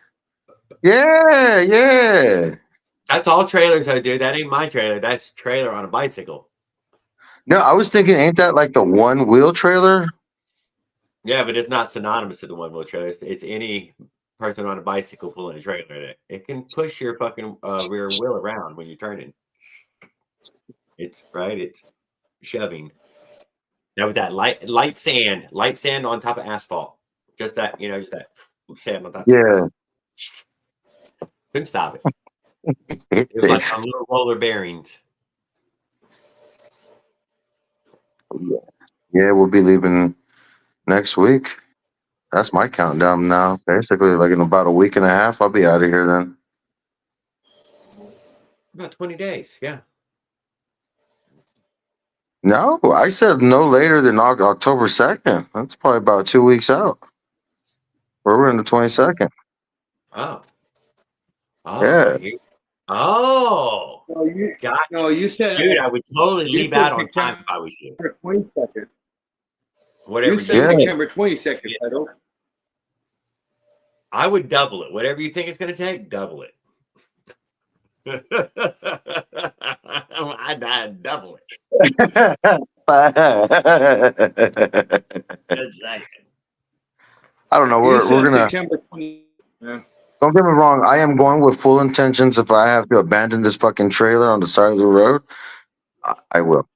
Yeah. That's all trailers I do. That ain't my trailer. That's trailer on a bicycle. No, I was thinking, ain't that like the one wheel trailer? Yeah, but it's not synonymous to the one wheel trailer. It's any person on a bicycle pulling a trailer. It can push your fucking rear wheel around when you're turning. It's shoving. Now with that light sand on top of asphalt. Just that, just that sand on top. Yeah. Couldn't stop it. It was like on little roller bearings. Yeah, we'll be leaving next week. That's my countdown now. Basically, like in about a week and a half, I'll be out of here then. About 20 days, yeah. No, I said no later than October 2nd. That's probably about 2 weeks out. We're in the 22nd. Oh. Yeah. Oh. Gotcha. No, you said, dude, I would totally leave out on time if I was you. 22nd. Whatever. You said September 22nd. Yeah. I would double it. Whatever you think it's going to take, double it. I'd double it. I don't know. We're gonna. September 20th. Yeah. Don't get me wrong. I am going with full intentions. If I have to abandon this fucking trailer on the side of the road, I will.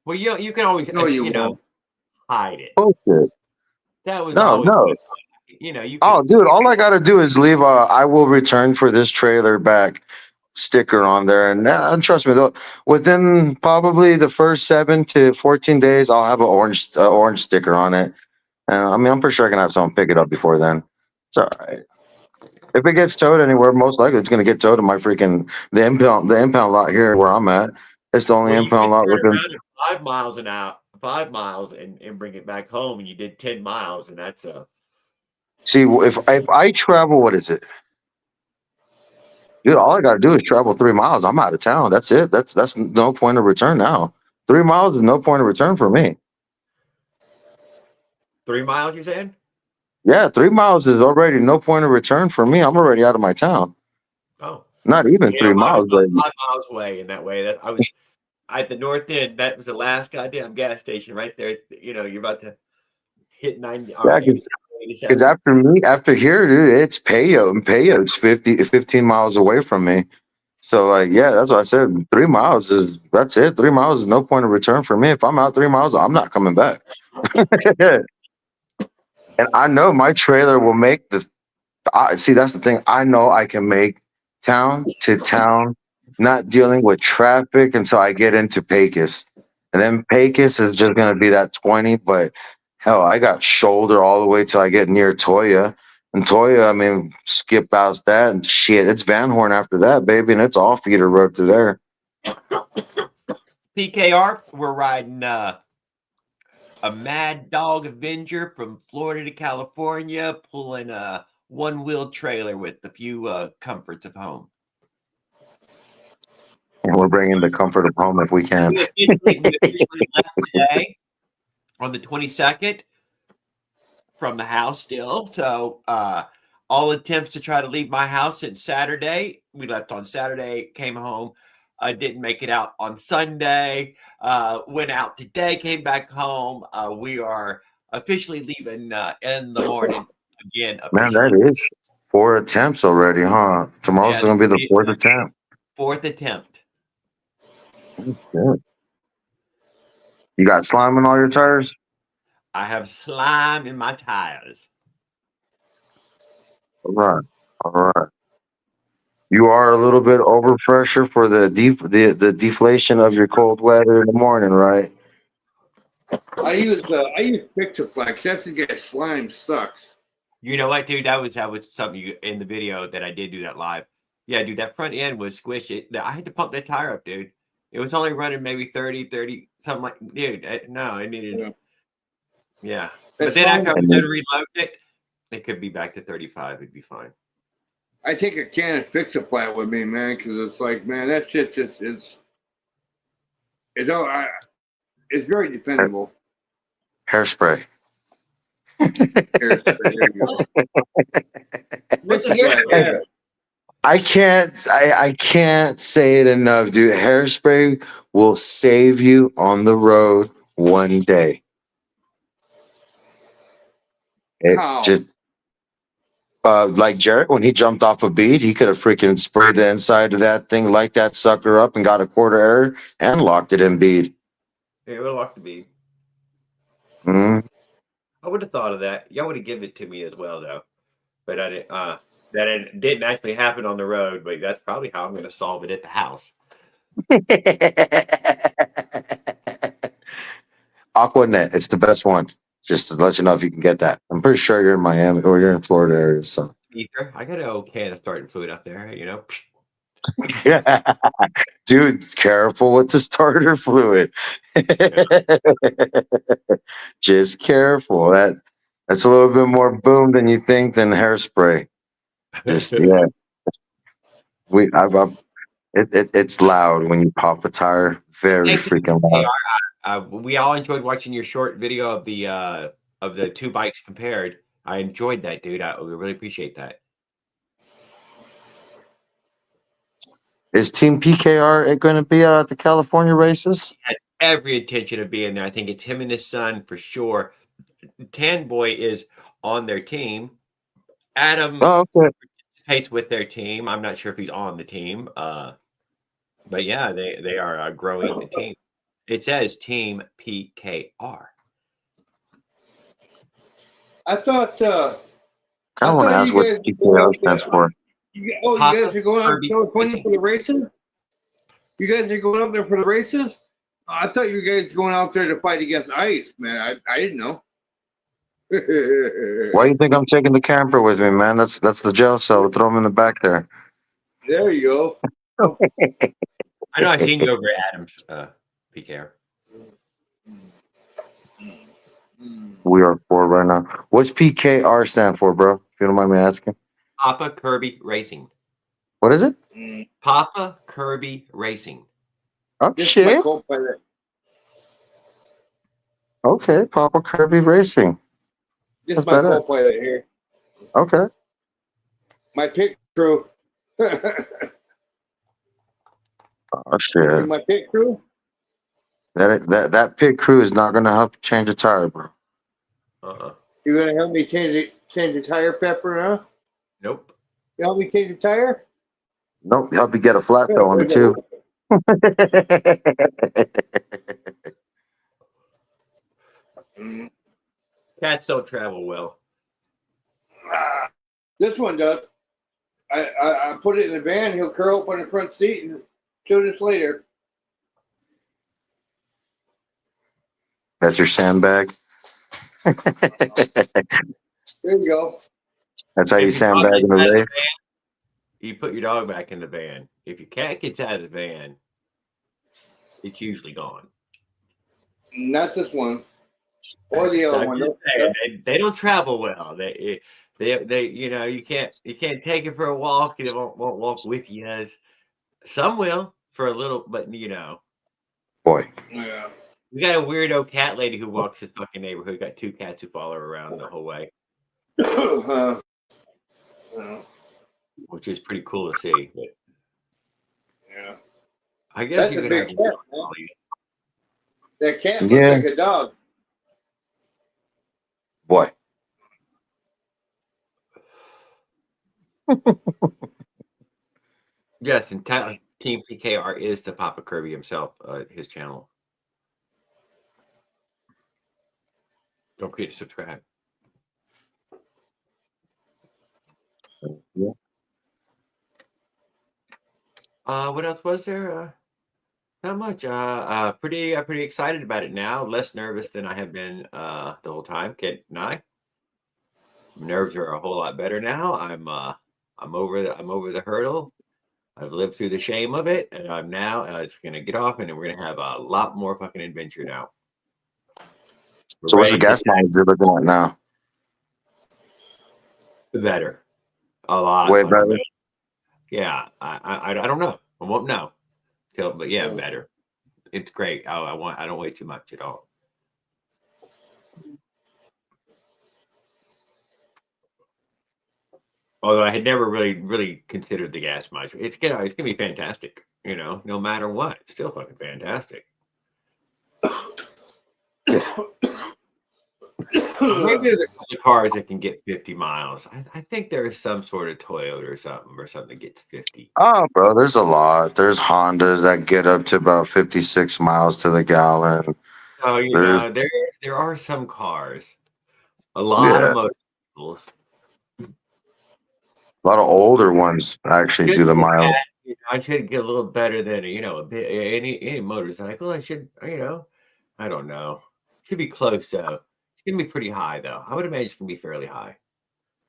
Well, you can always hide it. Bullshit. That was no. You. Dude, all I got to do is leave I will return for this trailer back sticker on there, and trust me, though, within probably the first 7 to 14 days, I'll have an orange sticker on it. I'm pretty sure I can have someone pick it up before then. It's all right. If it gets towed anywhere, most likely it's going to get towed to my freaking the impound lot here where I'm at. It's the only Well, you could impound lot turn within. around at 5 miles an hour, 5 miles, and bring it back home, and you did 10 miles, and that's See, if I travel, what is it, dude? All I got to do is travel 3 miles. I'm out of town. That's it. That's no point of return now. 3 miles is no point of return for me. 3 miles. You saying? Yeah, 3 miles is already no point of return for me. I'm already out of my town. Oh, Not even yeah. three Well, I was miles, about but 5 miles away in that way. That I was at the north end. That was the last goddamn gas station right there. You know, you're about to hit 90 or yeah, 80, because 87. after here, dude, it's Payo, and Payo's 15 miles away from me. So like, yeah, that's what I said. 3 miles is that's it. 3 miles is no point of return for me. If I'm out 3 miles, I'm not coming back. And I know my trailer will make the. See, that's the thing. I know I can make town to town, not dealing with traffic until I get into Pecos, and then Pecos is just gonna be that 20. But hell, I got shoulder all the way till I get near Toya. And Toya, I mean, skip past that and shit. It's Van Horn after that, baby, and it's all feeder road through there. PKR, we're riding a Mad Dog Avenger from Florida to California, pulling a one-wheel trailer with a few comforts of home. And we're bringing the comfort of home if we can. We officially left today on the 22nd from the house still. So all attempts to try to leave my house since Saturday. We left on Saturday, came home. I didn't make it out on Sunday. Went out today, came back home. We are officially leaving in the morning again. Man, Officially. that is 4 attempts already, huh? Tomorrow's Yeah, gonna be the fourth attempt. fourth attempt. That's good. You got slime in all your tires? I have slime in my tires. All right. All right. You are a little bit overpressure for the deflation of your cold weather in the morning, right? I use Pixaflex. That's to get slime sucks. You know what, dude? That was something in the video that I did do that live. Yeah, dude, that front end was squishy. I had to pump that tire up, dude. It was only running maybe 30, something like, dude, no, it needed, yeah. But then after I was done reloading it could be back to 35. It'd be fine. I take a can of Fix-A-Flat with me, man, because it's like, man, that shit just it's very dependable. Hairspray. There you go. What's the hairspray? I can't say it enough, dude. Hairspray will save you on the road one day. It How? just like Jarrett, when he jumped off a beat, he could have freaking sprayed the inside of that thing, light that sucker up, and got a quarter air and locked it in bead. Yeah, it would have locked the bead. Mm. I would have thought of that. Y'all would have given it to me as well, though. But I didn't. That it didn't actually happen on the road. But that's probably how I'm going to solve it at the house. Aquanet, it's the best one. Just to let you know if you can get that. I'm pretty sure you're in Miami or you're in Florida area. So, Ether, I got an old can of starting fluid out there. You know. yeah, dude, careful with the starter fluid. Just careful. That's a little bit more boom than you think than hairspray. Just yeah, it's loud when you pop a tire. Very freaking loud. We all enjoyed watching your short video of the two bikes compared. I enjoyed that, dude. I really appreciate that. Is Team PKR going to be out at the California races? He had every intention of being there. I think it's him and his son for sure. Tan Boy is on their team. Adam participates with their team. I'm not sure if he's on the team. But yeah, they are growing the team. It says Team PKR. I thought. I want to ask what PKR stands for. You guys are going up to California for the races? You guys are going up there for the races? I thought you guys were going out there to fight against ICE, man. I didn't know. Why do you think I'm taking the camper with me, man? That's the jail cell. Throw him in the back there. There you go. I know I seen you over at Adams, PKR. We are 4 right now. What's PKR stand for, bro? If you don't mind me asking. Papa Kirby Racing. What is it? Papa Kirby Racing. Oh, This is my shit. co-pilot. Okay, Papa Kirby Racing. This That's is my better. co-pilot here. Okay. My pit crew. Oh, shit. My pit crew. That pit crew is not gonna help you change a tire, bro. You gonna help me change the tire, Pepper? Huh? Nope. You help me change the tire? Nope, help you get a flat though on the tube. Cats don't travel well. This one does. I put it in the van. He'll curl up on the front seat and shoot us later. That's your sandbag. There you go. That's how you If your dog sandbag in gets out the of the race. van, you put your dog back in the van. If your cat gets out of the van, it's usually gone. Not this one. Or the other I'm one. just saying, they don't travel well. They you know, you can't take it for a walk. They won't walk with you. Some will for a little, but you know. Boy. Yeah. We got a weirdo cat lady who walks this fucking neighborhood. Got 2 cats who follow her around the whole way, which is pretty cool to see. But yeah. I guess That's you a could big have cat, man. That cat looks Yeah. like a dog. Boy. Yes, and Team PKR is the Papa Kirby himself. His channel. Don't forget to subscribe. Yeah. What else was there? Not much. Pretty excited about it now. Less nervous than I have been the whole time. Kent and I. My nerves are a whole lot better now. I'm over the hurdle. I've lived through the shame of it, and I'm now it's gonna get off, and we're gonna have a lot more fucking adventure now. So what's the gas mileage you're looking at now? Better, a lot Way fucking better. better. Yeah, I don't know. I won't know. But yeah, better. It's great. I don't weigh too much at all. Although I had never really considered the gas mileage. It's gonna be fantastic. You know, no matter what, it's still fucking fantastic. Maybe there's a couple of cars that can get 50 miles. I think there is some sort of Toyota or something that gets 50. Oh, bro, there's a lot. There's Hondas that get up to about 56 miles to the gallon. So you There's know, there are some cars, a lot of motorcycles. a lot of older ones actually do the mileage. I should get a little better than a bit any motorcycle. I should I don't know. Should be close though. It's gonna be pretty high though. I would imagine it's gonna be fairly high.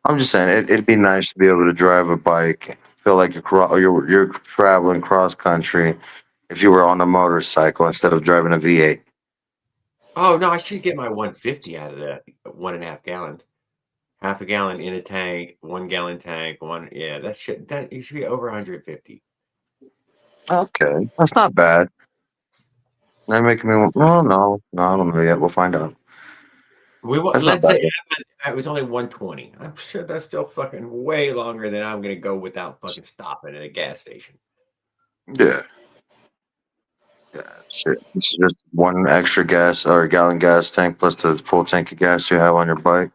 I'm just saying it'd be nice to be able to drive a bike, feel like you're traveling cross country if you were on a motorcycle instead of driving a V8. Oh no, I should get my 150 out of that 1.5 gallons. Half a gallon in a tank, 1 gallon tank, that it should be over 150. Okay, that's not bad. That making me no, I don't know yet. We'll find out. That's Let's not say bad. it was only 120. I'm sure that's still fucking way longer than I'm gonna go without fucking stopping at a gas station. Yeah. Yeah, shit. It's just 1 extra gas or gallon gas tank plus the full tank of gas you have on your bike.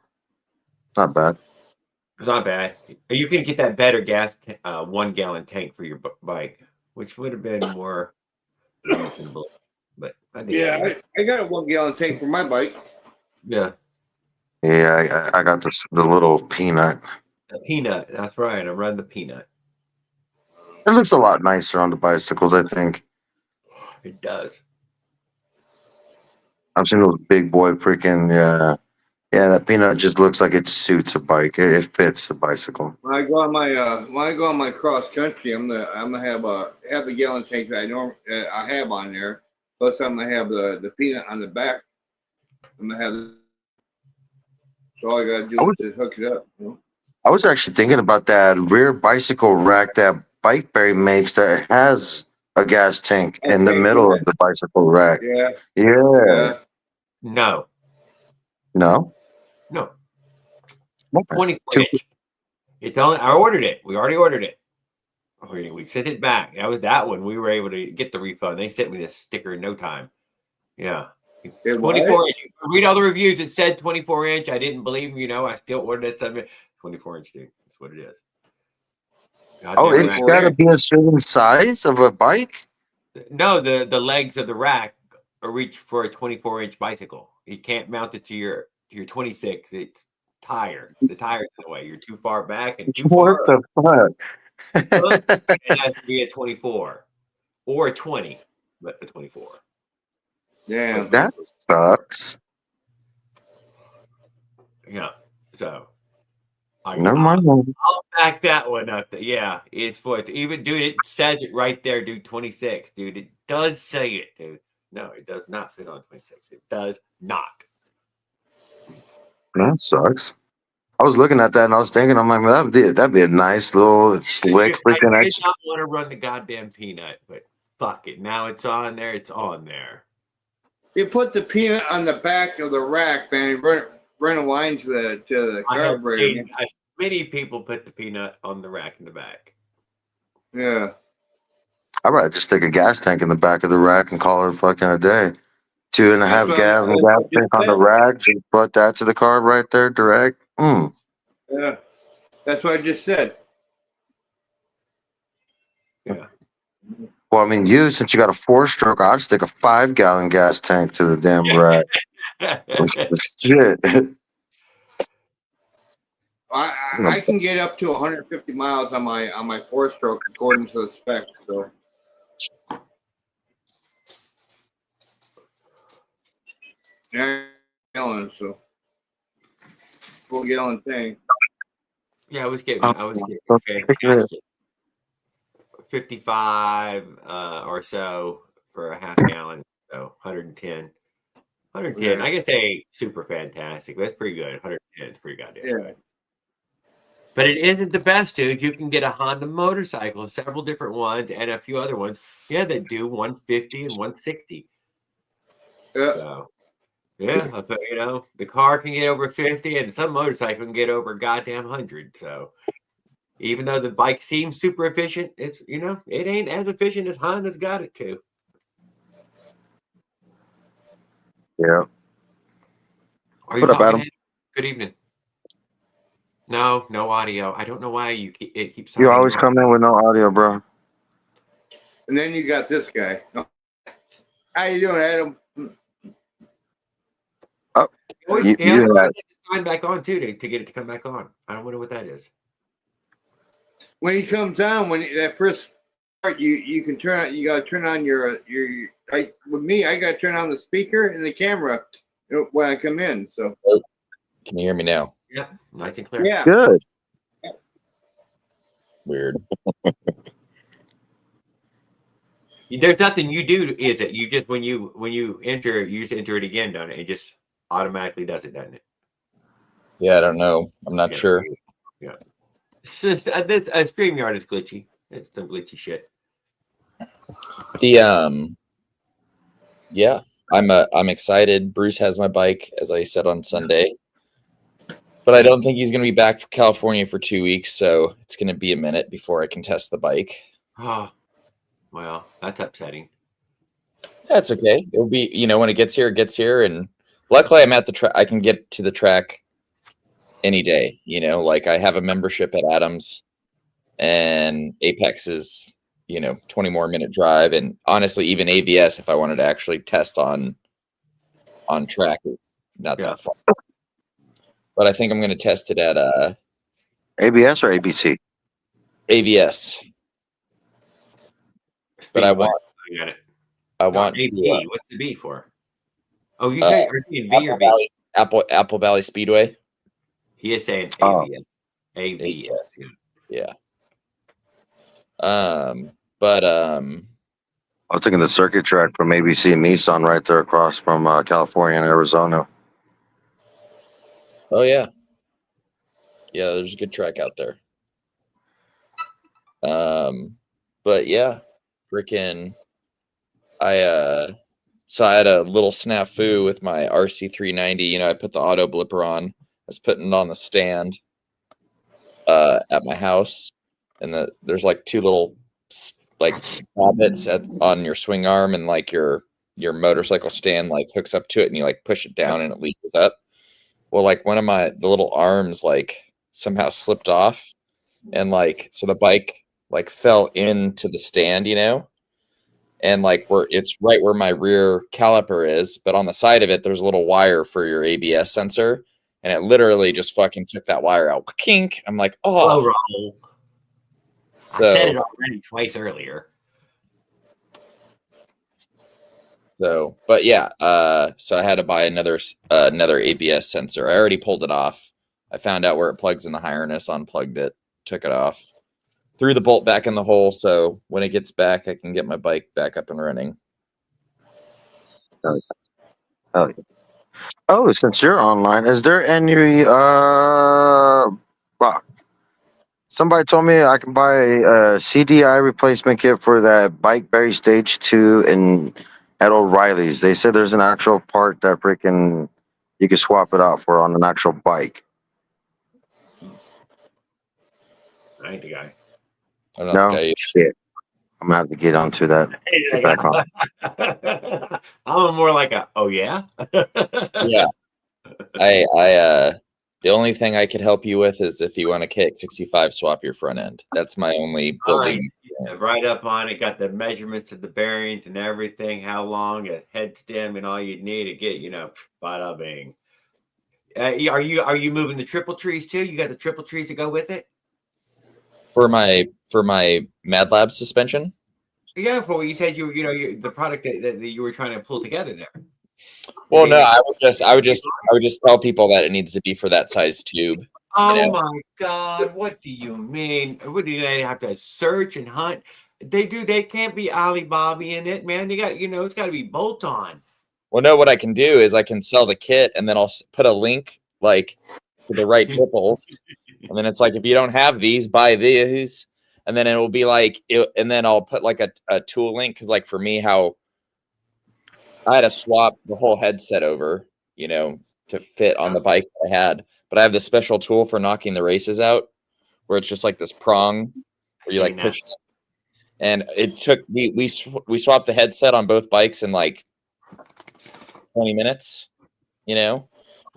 Not bad. It's not bad. You can get that better gas 1 gallon tank for your bike, which would have been more reasonable. But Yeah, I got a 1 gallon tank for my bike. yeah. Yeah, I got the little peanut. The peanut. That's right. I'm running the peanut. It looks a lot nicer on the bicycles, I think. It does. I've seen those big boy freaking Yeah, that peanut just looks like it suits a bike. It fits the bicycle. When I go on my cross country, I'm gonna have the gallon tank that I have on there. Plus, I'm gonna have the peanut on the back. I'm gonna have. So all I gotta do is just hook it up. You know? I was actually thinking about that rear bicycle rack that BikeBerry makes that has a gas tank in the Okay, middle yeah. of the bicycle rack. Yeah, Yeah. yeah. No, No? no. Okay. 24 inch. It's only. I ordered it. We already ordered it. We sent it back. That was that one. We were able to get the refund. They sent me the sticker in no time. Yeah. It 24 inch. Read all the reviews. It said 24 inch. I didn't believe them. I still ordered it. 24 inch, dude. That's what it is. Oh, Goddamn it's rack. got to be a certain size of a bike? No, the legs of the rack are reach for a 24 inch bicycle. You can't mount it to your 26. It's tired. The tire's in the way. You're too far back and too What far up. the fuck? It has to be a 24 or a 20, but the 24. Yeah. That sucks. Yeah. So Never mind. I'll back that one up. Yeah, it's for it. Even dude, it says it right there, dude. 26, dude. It does say it, dude. No, it does not fit on 26. It does not. That sucks. I was looking at that and I was thinking, I'm like, well, that'd be a nice little slick I freaking did extra. not want to run the goddamn peanut, but fuck it. Now it's on there. It's on there. You put the peanut on the back of the rack, man. Run a line to the I have carburetor. seen many people put the peanut on the rack in the back. Yeah. I'd rather just stick a gas tank in the back of the rack and call it fucking a day. 2.5 That's what gallon I'm- gas tank on the rack. Just put that to the carb right there, direct. Yeah. That's what I just said. Yeah. Well, I mean, since you got a 4-stroke, I'd stick a 5-gallon gas tank to the damn rack. Shit. I can get up to 150 miles on my 4-stroke according to the specs. So. Yeah, gallon, so 4-gallon tank. Yeah, I was getting It. fantastic. 55 or so for a half gallon. So 110. 110. Yeah. I could say super fantastic. That's pretty good. 110 is pretty goddamn Yeah. good. But it isn't the best, dude. You can get a Honda motorcycle, several different ones, and a few other ones. Yeah, they do 150 and 160. Yeah. So, yeah, but the car can get over 50, and some motorcycle can get over a goddamn 100. So, even though the bike seems super efficient, it's it ain't as efficient as Honda's got it to. Yeah. Are you What up, talking? Adam? Good evening. No audio. I don't know why it keeps. You always sounding come in with no audio, bro. And then you got this guy. How you doing, Adam? You had- sign back on too to get it to come back on. I don't know what that is. When he comes on, that first part, you can turn on. You got to turn on your. With me, I got to turn on the speaker and the camera when I come in. So. Can you hear me now? Yeah, nice and clear. Yeah. Good. Weird. There's nothing you do, is it? You just when you enter, you just enter it again, don't it? It just automatically does it, doesn't it? Yeah, I don't know. I'm not sure. Yeah. StreamYard is glitchy. It's some glitchy shit. Yeah, I'm excited. Bruce has my bike, as I said on Sunday. But I don't think he's going to be back from California for 2 weeks, so it's going to be a minute before I can test the bike. Oh, well, that's upsetting. That's okay. It'll be, when it gets here, it gets here. And luckily, I'm at the track. I can get to the track any day. Like I have a membership at Adams, and Apex is, 20 more minute drive. And honestly, even AVS, if I wanted to actually test on track, is not that far. But I think I'm going to test it at ABS or ABC? AVS. But I want got it. I want AP. to. What's the B for? Oh, you say V or B? Apple Valley Speedway. He is saying Oh. ABS. ABS. ABS. Yeah. Yeah. I was taking the circuit track from ABC and Nissan right there across from California and Arizona. Oh yeah. Yeah, there's a good track out there. But yeah, freaking so I had a little snafu with my RC390. You know, I put the auto blipper on. I was putting it on the stand at my house, and there's like two little like bobbits on your swing arm, and like your motorcycle stand like hooks up to it, and you like push it down and it leaches up. Well, like one of the little arms like somehow slipped off, and like so the bike like fell into the stand, you know, and like it's right where my rear caliper is, but on the side of it there's a little wire for your ABS sensor, and it literally just fucking took that wire out. Kink. I'm like, Hello, oh. Raul. So, I said it already twice earlier. So, but yeah, so I had to buy another ABS sensor. I already pulled it off. I found out where it plugs in the harness, unplugged it, took it off, threw the bolt back in the hole. So when it gets back, I can get my bike back up and running. Oh, since you're online, is there any somebody told me I can buy a CDI replacement kit for that Bike Berry Stage 2 at O'Reilly's. They said there's an actual part that freaking you can swap it out for on an actual bike. I ain't the guy. I'm not No? the guy. Shit. I'm gonna have to get onto that. Get back on. I'm more like a, oh yeah? Yeah. The only thing I could help you with is if you want to kick 65, swap your front end. That's my only building. Right up on it, got the measurements of the bearings and everything, how long a head stem and all you need to get, you know, bada bing. Are you moving the triple trees too? You got the triple trees to go with it? For my Mad Lab suspension? Yeah, for what you said the product that you were trying to pull together there. Well, no, I would just tell people that it needs to be for that size tube. Oh my God, what do you mean? What do they have to search and hunt? They can't be Alibaba in it, man. They got, it's got to be bolt on. Well, no, what I can do is I can sell the kit and then I'll put a link like to the right triples. And then it's like, if you don't have these, buy these. And then it will be like, and then I'll put like a tool link. Cause like for me, how I had to swap the whole headset over, to fit on the bike that I had. But I have this special tool for knocking the races out where it's just like this prong where you like push it. And it took, we swapped the headset on both bikes in like 20 minutes,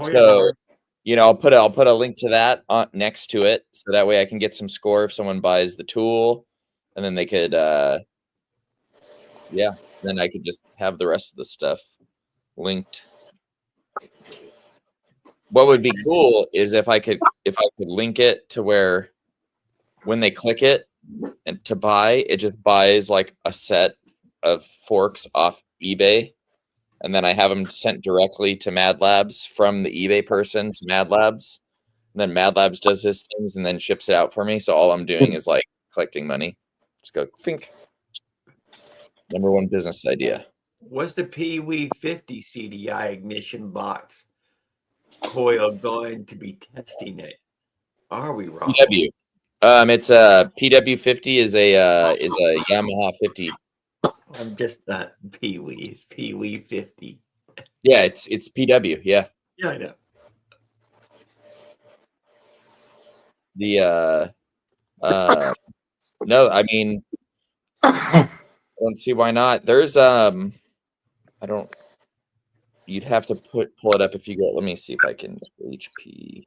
so, I'll put a link to that next to it. So that way I can get some score if someone buys the tool, and then they could, then I could just have the rest of the stuff linked. What would be cool is if I could link it to where when they click it and to buy, it just buys like a set of forks off eBay. And then I have them sent directly to Mad Labs from the eBay person to Mad Labs. And then Mad Labs does his things and then ships it out for me. So all I'm doing is like collecting money. Just go think. Number one business idea. What's the Pee-wee 50 CDI ignition box coil going to be testing it? Are we wrong? PW. It's a PW50 is a Yamaha 50. I'm just not Pee-wee. It's Pee-wee 50. Yeah, it's PW. Yeah. Yeah, I know. No, I mean, I don't see why not. There's you'd have to pull it up if you go. Let me see if I can HP.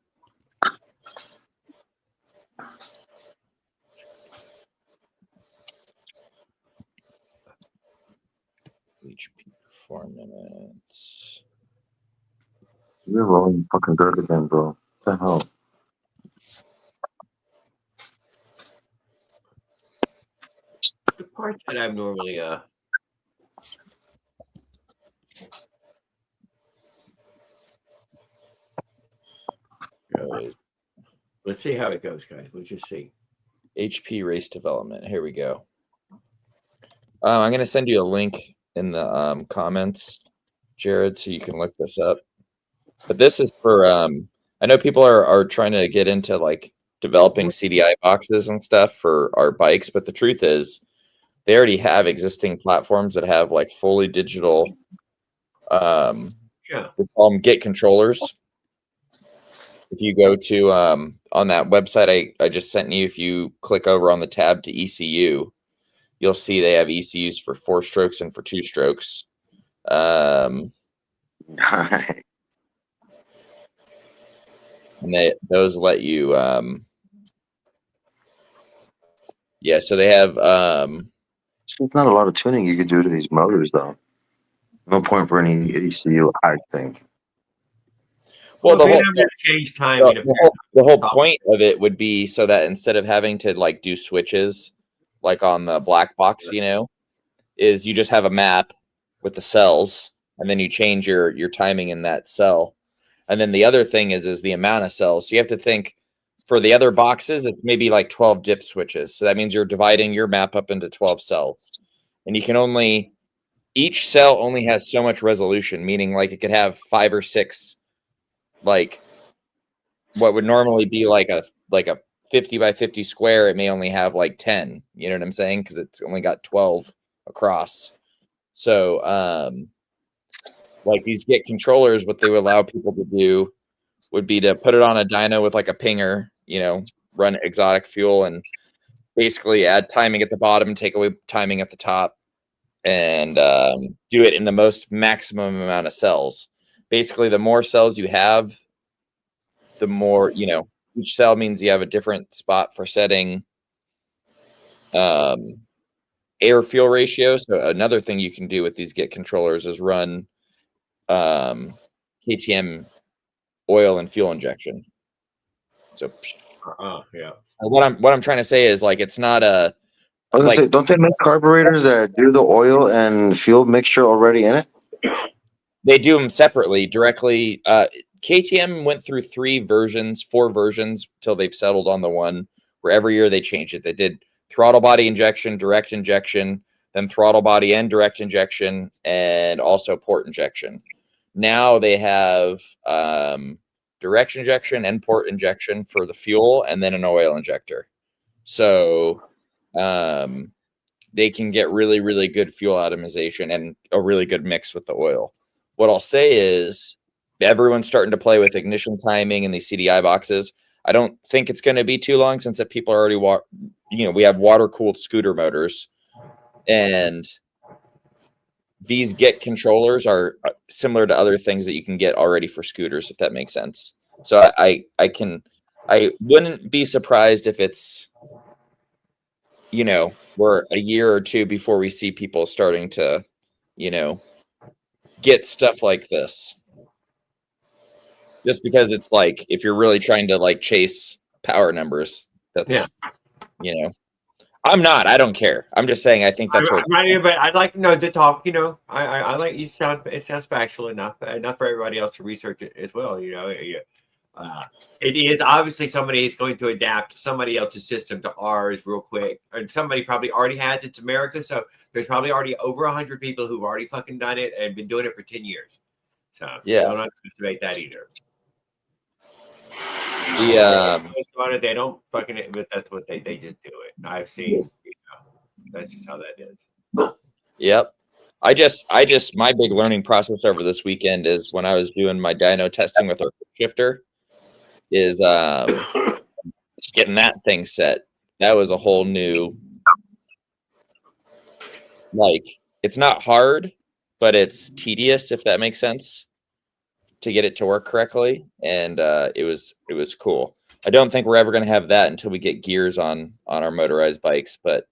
HP performance. You're rolling fucking dirt again, bro. What the hell? The parts that I'm normally Let's see how it goes, guys. We'll just see. HP race development. Here we go. I'm going to send you a link in the comments, Jared, so you can look this up. But this is for, I know people are trying to get into like developing CDI boxes and stuff for our bikes, but the truth is they already have existing platforms that have like fully digital, we call them Git controllers. If you go to on that website I just sent you, if you click over on the tab to ECU, you'll see they have ECUs for 4 strokes and for 2 strokes. And those let you yeah, so they have There's not a lot of tuning you could do to these motors though. No point for any ECU, I think. well, the they whole, have to change timing. the whole point of it would be so that instead of having to like do switches like on the black box, you know, is you just have a map with the cells and then you change your timing in that cell. And then the other thing is the amount of cells. So you have to think for the other boxes, it's maybe like 12 dip switches. So that means you're dividing your map up into 12 cells. And you can only, each cell only has so much resolution, meaning like it could have 5 or 6, like what would normally be like a 50 by 50 square. It may only have like 10, you know what I'm saying? Because it's only got 12 across. So, like these Git controllers, what they would allow people to do would be to put it on a dyno with like a pinger, you know, run exotic fuel and basically add timing at the bottom, take away timing at the top, and do it in the most maximum amount of cells. Basically, the more cells you have, the more, you know, each cell means you have a different spot for setting air fuel ratio. So another thing you can do with these Git controllers is run KTM oil and fuel injection. So yeah. what I'm trying to say is like it's not a I was gonna like say, don't they make carburetors that do the oil and fuel mixture already in it? they do them separately directly. KTM went through 4 versions till they've settled on the one where every year they change it. They did throttle body injection, direct injection, then throttle body and direct injection, and also port injection. Now they have direct injection and port injection for the fuel, and then an oil injector. So they can get really, really good fuel atomization and a really good mix with the oil. What I'll say is everyone's starting to play with ignition timing in these CDI boxes. I don't think it's going to be too long since that people are already, we have water-cooled scooter motors, and these Git controllers are similar to other things that you can get already for scooters, if that makes sense. So I wouldn't be surprised if it's, you know, we're a year or 2 before we see people starting to, you know, get stuff like this. Just because it's like, if you're really trying to like chase power numbers, that's, you know, I don't care. I'm just saying, I think that's I'm not even, but I'd like to know to talk, you know, I like it sounds factual enough for everybody else to research it as well. You know, it is obviously somebody is going to adapt somebody else's system to ours real quick. And somebody probably already has it to America. So there's probably already over 100 people who've already fucking done it and been doing it for 10 years. So yeah, don't underestimate that either. They don't fucking it, but that's what they just do it. I've seen, you know, that's just how that is. Yep. My big learning process over this weekend is when I was doing my dyno testing with our shifter is getting that thing set. That was a whole new, like, it's not hard, but it's tedious, if that makes sense, to get it to work correctly. And it was cool. I don't think we're ever going to have that until we get gears on our motorized bikes. But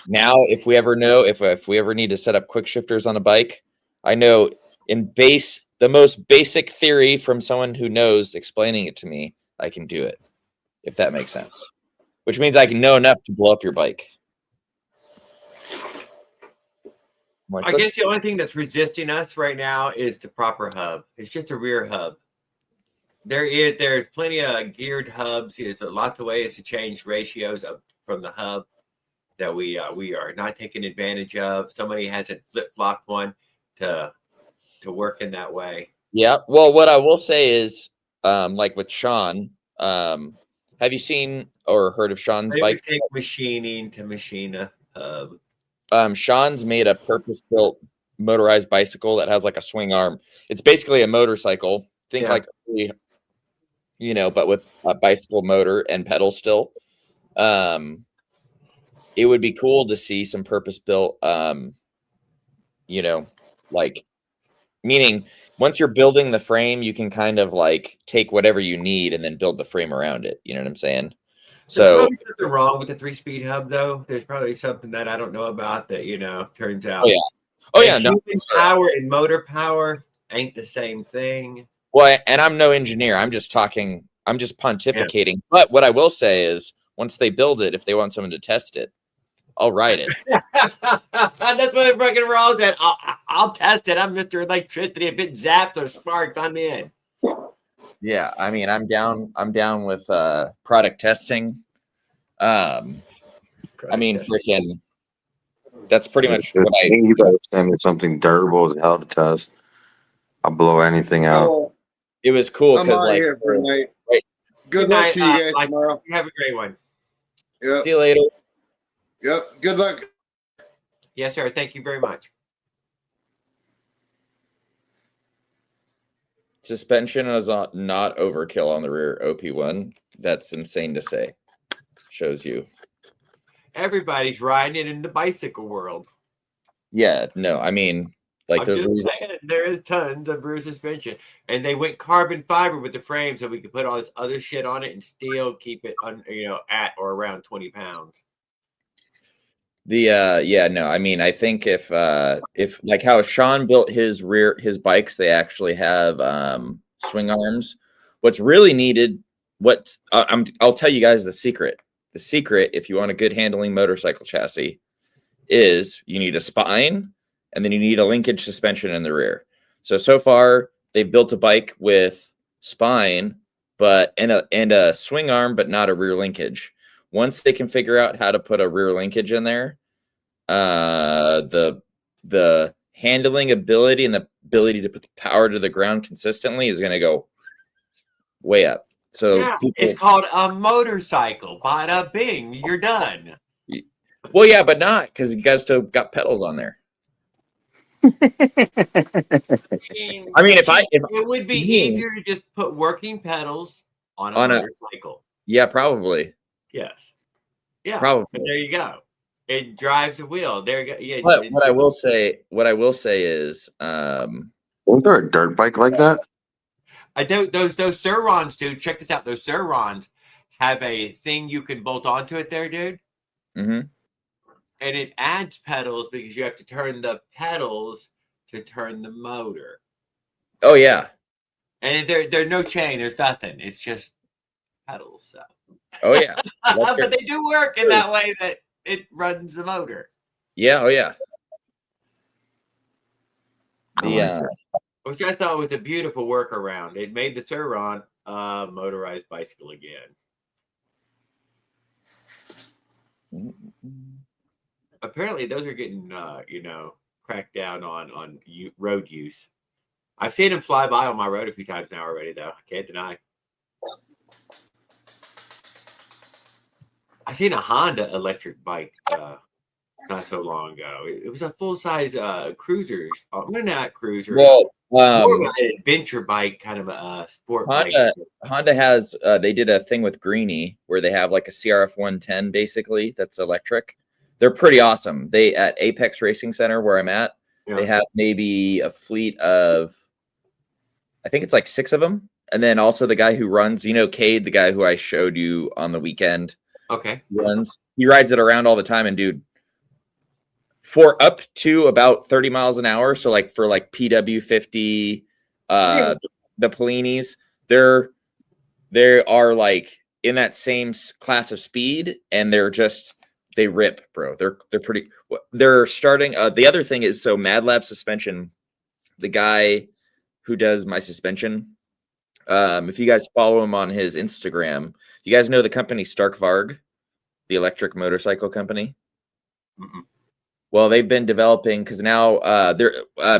now, if we ever need to set up quick shifters on a bike, I know the most basic theory from someone who knows, explaining it to me, I can do it, if that makes sense. Which means I can know enough to blow up your bike. I guess the only thing that's resisting us right now is the proper hub. It's just a rear hub. There's plenty of geared hubs. There's lots of ways to change ratios from the hub that we are not taking advantage of. Somebody hasn't flip-flopped one to work in that way. Yeah. Well, what I will say is, like with Sean, have you seen or heard of Sean's They bike? would take machining to machine a hub. Sean's made a purpose-built motorized bicycle that has like a swing arm. It's basically a motorcycle. Think Yeah. like, you know, but with a bicycle motor and pedals still. It would be cool to see some purpose-built, you know, like, meaning once you're building the frame, you can kind of like take whatever you need and then build the frame around it. You know what I'm saying? There's So probably something wrong with the 3-speed hub, though. There's probably something that I don't know about that, turns out. oh yeah, no. Human power and motor power ain't the same thing. Well, and I'm no engineer. I'm just pontificating. But what I will say is once they build it, if they want someone to test it, I'll ride it. That's what fucking wrong at. I'll test it. I'm Mr. Electricity. If it zaps or sparks, I'm in. Yeah, I mean, I'm down with product testing. I mean, freaking, that's pretty much what I. You better send me something durable as hell to test. I'll blow anything out. Oh, It was cool I'm because out like, here for tonight. right. Good luck to you guys tomorrow. You have a great one. Yep. See you later. Yep. Good luck. Yes, sir. Thank you very much. Suspension is not overkill on the rear OP1. That's insane to say. Shows you. Everybody's riding it in the bicycle world. Yeah, no, I mean, like there's there is tons of rear suspension, and they went carbon fiber with the frame, so we could put all this other shit on it and still keep it, at or around 20 pounds. Yeah, no, I mean, I think if like how Sean built his bikes, they actually have swing arms. What's really needed, I'll tell you guys the secret. The secret, if you want a good handling motorcycle chassis, is you need a spine and then you need a linkage suspension in the rear. So far they've built a bike with spine, but and a swing arm, but not a rear linkage. Once they can figure out how to put a rear linkage in there, the handling ability and the ability to put the power to the ground consistently is going to go way up. So yeah, it's called a motorcycle. Bada bing, you're done. Well, yeah, but not because you guys still got pedals on there. I mean, if it would be easier to just put working pedals on a motorcycle. Yeah, probably. Yes. Yeah. Probably. But there you go. It drives a wheel. There you go. Yeah. But what I will say is, was there a dirt bike like that? I don't. Those Surrons, dude. Check this out. Those Surrons have a thing you can bolt onto it, there, dude. Mm-hmm. And it adds pedals because you have to turn the pedals to turn the motor. Oh yeah. And there's no chain. There's nothing. It's just pedals. So. Oh yeah. But they do work in that way that it runs the motor. Yeah. Oh yeah. Yeah. Which I thought was a beautiful workaround. It made the Surron a motorized bicycle again. Apparently, those are getting, cracked down on road use. I've seen them fly by on my road a few times now already, though. I can't deny. I seen a Honda electric bike not so long ago. It was a full-size cruiser. Not cruiser. Well, more of an adventure bike, kind of a sport bike. Honda has, they did a thing with Greenie where they have like a CRF 110 basically that's electric. They're pretty awesome. They at Apex Racing Center where I'm at, they have maybe a fleet of, I think it's like 6 of them. And then also the guy who runs, Cade, the guy who I showed you on the weekend. Okay. He rides it around all the time. And dude, for up to about 30 miles an hour. So like for like PW50, the Pellinis, they are like in that same class of speed, and they rip, bro. They're starting. The other thing is, so Mad Lab Suspension, the guy who does my suspension, If you guys follow him on his Instagram, you guys know the company Stark Varg, the electric motorcycle company. Mm-mm. Well, they've been developing because now they're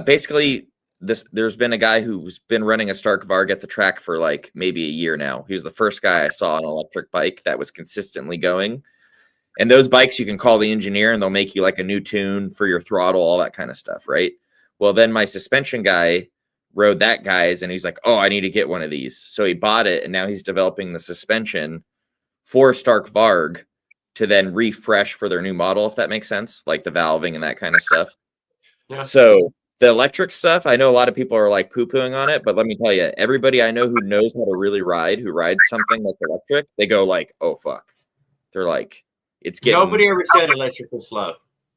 basically this. There's been a guy who's been running a Stark Varg at the track for like maybe a year now. He was the first guy I saw on an electric bike that was consistently going. And those bikes, you can call the engineer and they'll make you like a new tune for your throttle, all that kind of stuff, right? Well, then my suspension guy rode that guy's and he's like, oh, I need to get one of these. So he bought it and now he's developing the suspension for Stark Varg to then refresh for their new model, if that makes sense, like the valving and that kind of stuff. Yeah. So the electric stuff, I know a lot of people are like poo-pooing on it, but let me tell you, everybody I know who knows how to really ride, who rides something that's electric, they go like, oh, fuck. They're like, it's getting... Nobody ever said electric was slow.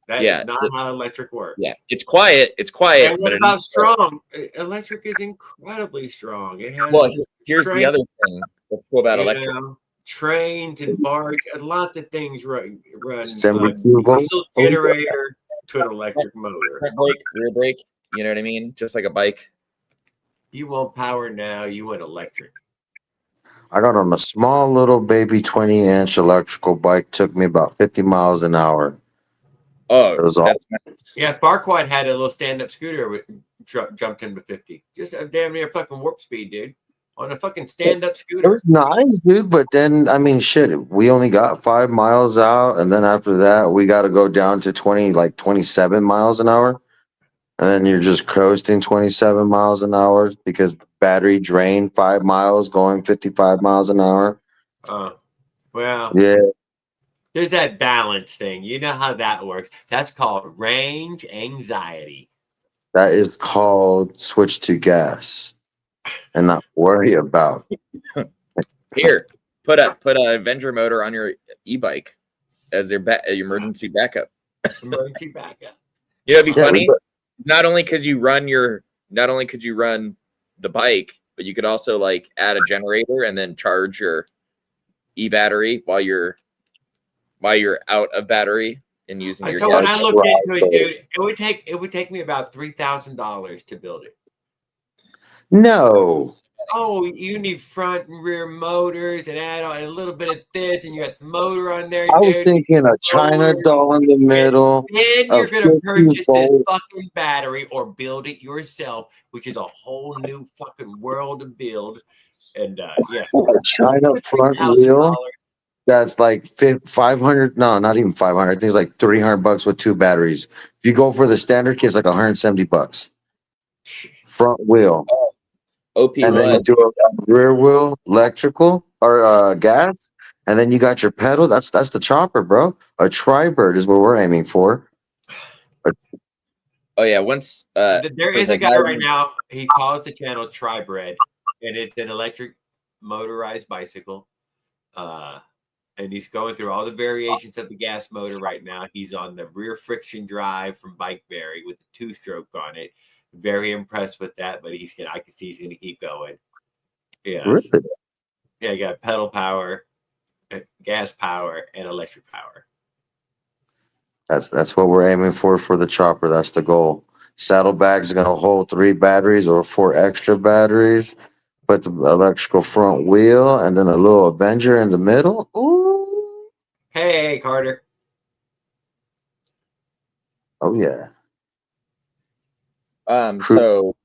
That Yeah, is not how electric works. Yeah, it's quiet. It's quiet. And what but about it's strong? Electric is incredibly strong. It has Well, here's the strength, other thing that's cool about you electric. know, trains and barge, a lot of things run 72 volt. diesel generator to an electric motor. Front brake, rear brake. You know what I mean? Just like a bike. You want power now, you want electric. I got on a small little baby 20-inch electrical bike. Took me about 50 miles an hour. Oh, It was all- that's nice. Yeah, Barquad had a little stand-up scooter with jumped into 50. Just a damn near fucking warp speed, dude. On a fucking stand-up It scooter. was nice, dude. But then, I mean, shit, we only got 5 miles out. And then after that, we got to go down to 27 miles an hour. And then you're just coasting 27 miles an hour because battery drain 5 miles going 55 miles an hour. Well, Yeah. there's that balance thing. You know how that works. That's called range anxiety. That is called switch to gas and not worry about. Here, put a Avenger motor on your e-bike as your emergency backup. Emergency backup. You know, it'd be Yeah, funny. Not only could you run the bike, but you could also like add a generator and then charge your e-battery while you're out of battery and using your So when I gas. looked into it, dude, it would take me about $3,000 to build it. No. Oh, you need front and rear motors and add a little bit of this, and you got the motor on there. I was dude. thinking a China doll in the middle. Then you're of going to 50 purchase this volt. fucking battery or build it yourself, which is a whole new fucking world to build. And yeah, A China front wheel. That's like 500. No, not even 500. I think it's like $300 with 2 batteries. If you go for the standard kit, it's like $170. Front wheel. OP And then you one. do a rear wheel, electrical or gas, and then you got your pedal. That's the chopper, bro. A tri-bird is what we're aiming for. Oh yeah, once there for is the a guy guys- right now. He calls the channel Tri-Bread, and it's an electric motorized bicycle. And he's going through all the variations of the gas motor right now. He's on the rear friction drive from Bikeberry with the 2-stroke on it. Very impressed with that, but I can see he's gonna keep going. Yeah. Really? Yeah, you got pedal power, gas power, and electric power. That's what we're aiming for the chopper. That's the goal. Saddlebags are gonna hold 3 batteries or 4 extra batteries. Put the electrical front wheel and then a little Avenger in the middle. Ooh. Hey, Carter. Oh yeah. So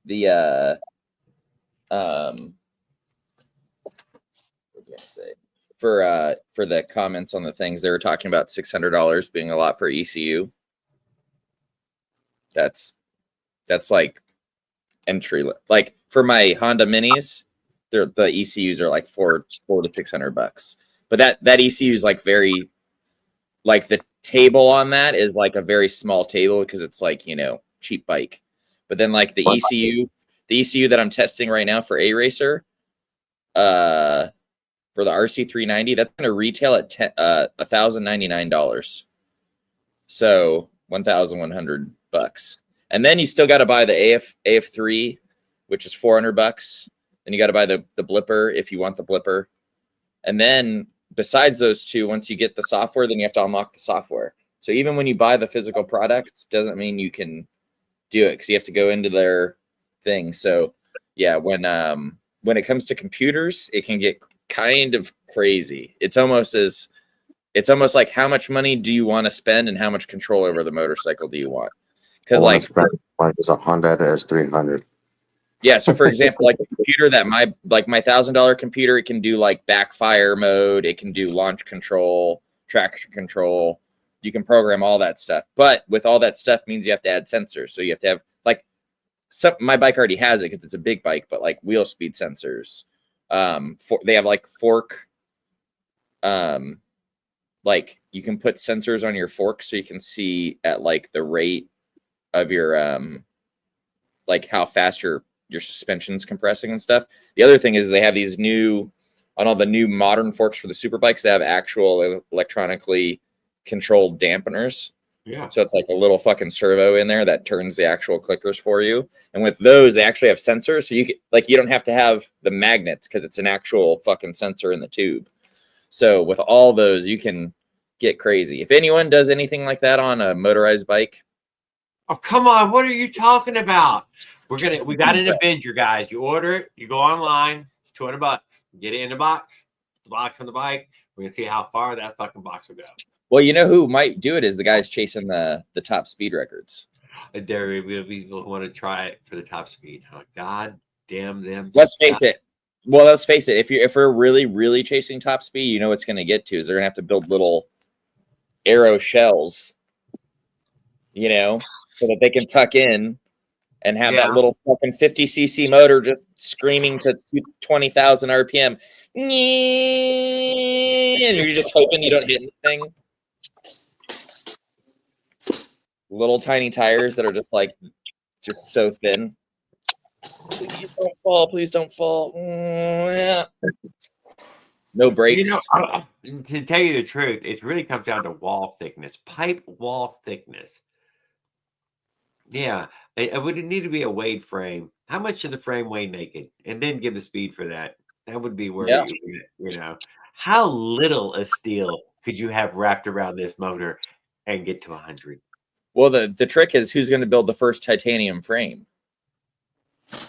the what was I gonna say? For the comments on the things, they were talking about $600 being a lot for ECU. That's like entry, like for my Honda Minis, the ECUs are like $400 to $600. But that ECU is like very, like the table on that is like a very small table because it's like, you know, cheap bike. But then like the ECU that I'm testing right now for A Racer, for the RC390, that's going to retail at $1,099. So $1,100. And then you still got to buy the AF3, which is $400. Then you got to buy the blipper if you want the blipper. And then besides those two, once you get the software, then you have to unlock the software. So even when you buy the physical products, doesn't mean you can do it because you have to go into their thing. So yeah, when it comes to computers, it can get kind of crazy. It's almost like how much money do you want to spend and how much control over the motorcycle do you want? Because like it's a Honda S300. yeah, so for example, like a computer that my $1,000 computer, it can do like backfire mode, it can do launch control, traction control. You can program all that stuff, but with all that stuff means you have to add sensors. So you have to have like my bike already has it because it's a big bike, but like wheel speed sensors. They have like fork. Like you can put sensors on your fork so you can see at like the rate of your like how fast your suspension's compressing and stuff. The other thing is they have these new on all the new modern forks for the super bikes. They have actual electronically controlled dampeners. Yeah. So it's like a little fucking servo in there that turns the actual clickers for you. And with those, they actually have sensors. So you don't have to have the magnets because it's an actual fucking sensor in the tube. So with all those, you can get crazy. If anyone does anything like that on a motorized bike. Oh, come on. What are you talking about? We got an Avenger, guys. You order it, you go online, it's $200. Get it in the box on the bike. We're gonna see how far that fucking box will go. Well, you know who might do it is the guys chasing the top speed records. There we want to try it for the top speed. Oh, God damn them. Let's face it. Well, let's face it. If we're really, really chasing top speed, you know what's going to get to is they're going to have to build little arrow shells, you know, so that they can tuck in and have that little fucking 50cc motor just screaming to 20,000 RPM. And you're just hoping you don't hit anything. Little tiny tires that are just so thin. Please don't fall. Please don't fall. Yeah. No brakes. You know, to tell you the truth, it really comes down to wall thickness, pipe wall thickness. Yeah, it would need to be a weighed frame. How much does the frame weigh naked? And then give the speed for that. That would be where, you know, how little a steel could you have wrapped around this motor and get to 100? Well, the trick is who's going to build the first titanium frame?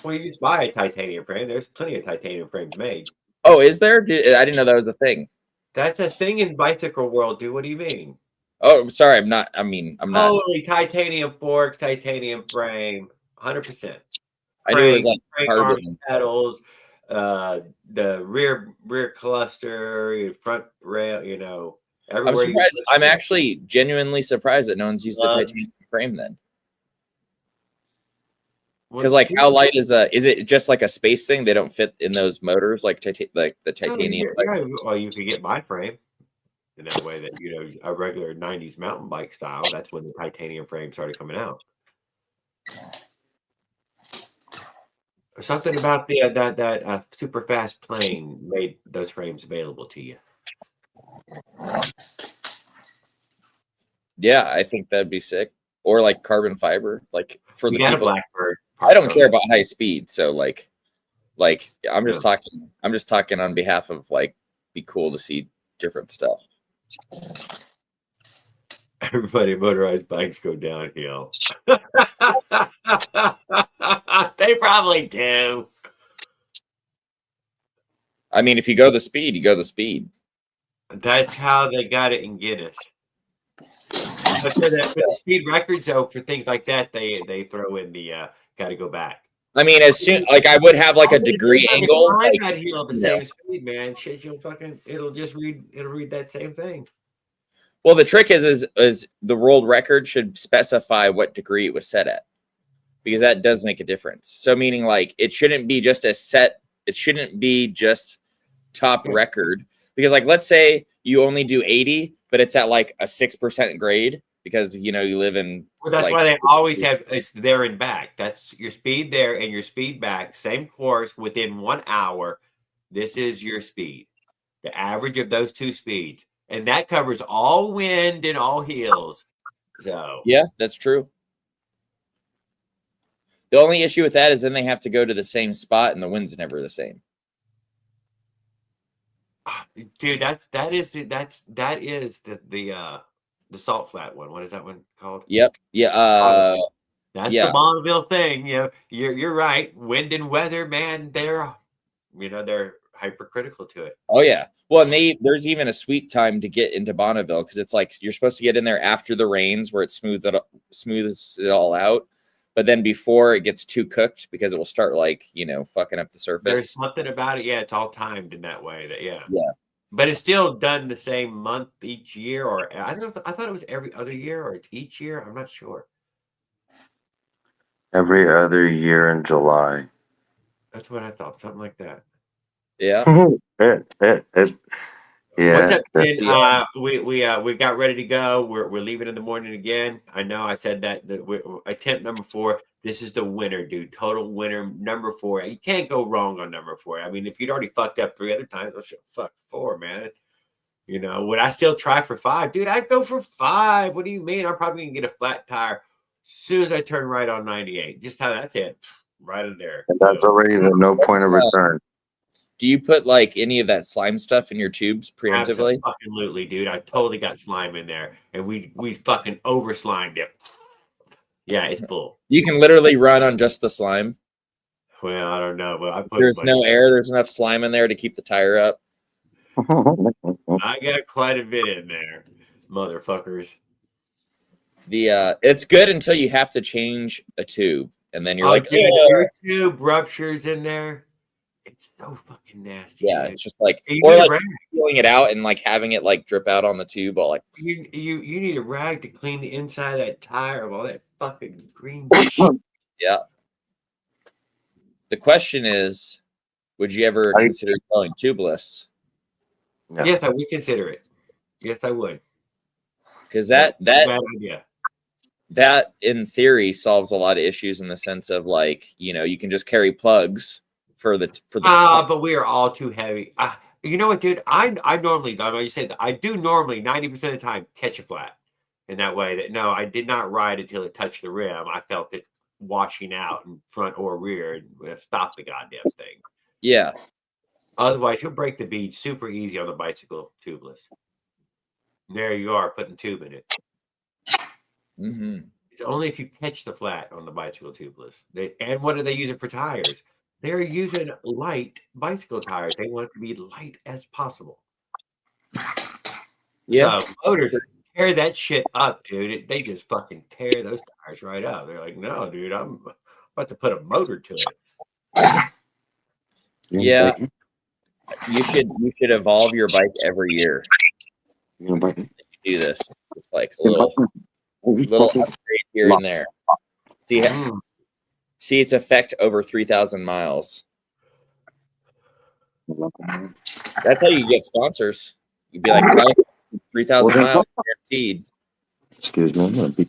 Well, you just buy a titanium frame. There's plenty of titanium frames made. Oh, is there? I didn't know that was a thing. That's a thing in bicycle world, dude. What do you mean? Oh, sorry. I'm not. Holy titanium forks, titanium frame, 100%. I knew it was like carbon pedals, the rear cluster, front rail. You know, I'm surprised. I'm actually genuinely surprised that no one's used the titanium frame then. Because like, how light is it just like a space thing? They don't fit in those motors like the titanium. Yeah, well, you could get my frame in that way that, you know, a regular 90s mountain bike style. That's when the titanium frame started coming out. Something about the that super fast plane made those frames available to you. Yeah, I think that'd be sick. Or like carbon fiber, like for the people. Blackbird. I don't care about high speed, so like I'm just talking. I'm just talking on behalf of like, be cool to see different stuff. Everybody, motorized bikes go downhill. They probably do. I mean, if you go the speed, you go the speed. That's how they got it in Guinness. But for the speed records, though, for things like that, they throw in the got to go back. I mean, as soon like I would have like a degree angle. Like, that hill the same speed, man. Shit, it'll read that same thing. Well, the trick is the world record should specify what degree it was set at, because that does make a difference. So meaning like it shouldn't be just a set. It shouldn't be just top record, because like let's say you only do 80, but it's at like a 6% grade because you know you live in. Well, that's why they always have it's there and back. That's your speed there and your speed back. Same course within 1 hour. This is your speed, the average of those two speeds. And that covers all wind and all hills. So yeah, that's true. The only issue with that is then they have to go to the same spot and the wind's never the same. Dude, that is the salt flat one. What is that one called? Yep. Yeah. That's Yeah. the Bonneville thing. You're right. Wind and weather, man, they're hypercritical to it. Oh yeah. Well, and there's even a sweet time to get into Bonneville because it's like you're supposed to get in there after the rains where it smooths it all out, but then before it gets too cooked because it will start like fucking up the There's surface. something about it. Yeah, it's all timed in that way. Yeah. But it's still done the same month each year, or I thought it was every other year, or it's each year. I'm not sure. Every other year in July. That's what I thought. Something like that. Yeah. Yeah. What's up, Ken? Yeah. We got ready to go. We're leaving in the morning again. I know I said that attempt number 4. This is the winner, dude. Total winner, number 4. You can't go wrong on number 4. I mean, if you'd already fucked up 3 other times, fuck 4, man. Would I still try for 5? Dude, I'd go for 5. What do you mean? I'm probably gonna get a flat tire as soon as I turn right on 98. Just how that's it. Right in there. And that's already the no point of return. Do you put like any of that slime stuff in your tubes preemptively? Absolutely, dude. I totally got slime in there, and we fucking over slimed it. Yeah, it's full. You can literally run on just the slime. Well, I don't know, but I put. There's no air. There's enough slime in there to keep the tire up. I got quite a bit in there, motherfuckers. It's good until you have to change a tube, and then you're like, dude, oh. your tube ruptures in there. It's so fucking nasty. Yeah, dude. it's just like, You or need a like rag. peeling it out and like having it like drip out on the tube, all like. You need a rag to clean the inside of that tire of all that fucking green shit. Yeah. The question is, would you ever consider going tubeless? Yeah. Yes, I would consider it. Yes, I would. Because that Bad idea. that in theory solves a lot of issues in the sense of like you can just carry plugs for the but we are all too heavy. You know what, dude? I normally, I know you say that I do normally 90% of the time catch a flat in that way. That no, I did not ride until it touched the rim. I felt it washing out in front or rear and stop the goddamn thing. Yeah. Otherwise, you'll break the bead super easy on the bicycle tubeless. There you are, putting tube in it. Mm-hmm. It's only if you catch the flat on the bicycle tubeless. And what do they use it for tires? They're using light bicycle tires. They want it to be light as possible. Yeah. So motors tear that shit up, dude. They just fucking tear those tires right up. They're like, no, dude, I'm about to put a motor to it. Yeah. You should evolve your bike every year. You do this. It's like a little upgrade here and there. See its effect over 3,000 miles. That's how you get sponsors. You'd be like 3,000 miles guaranteed. Excuse me.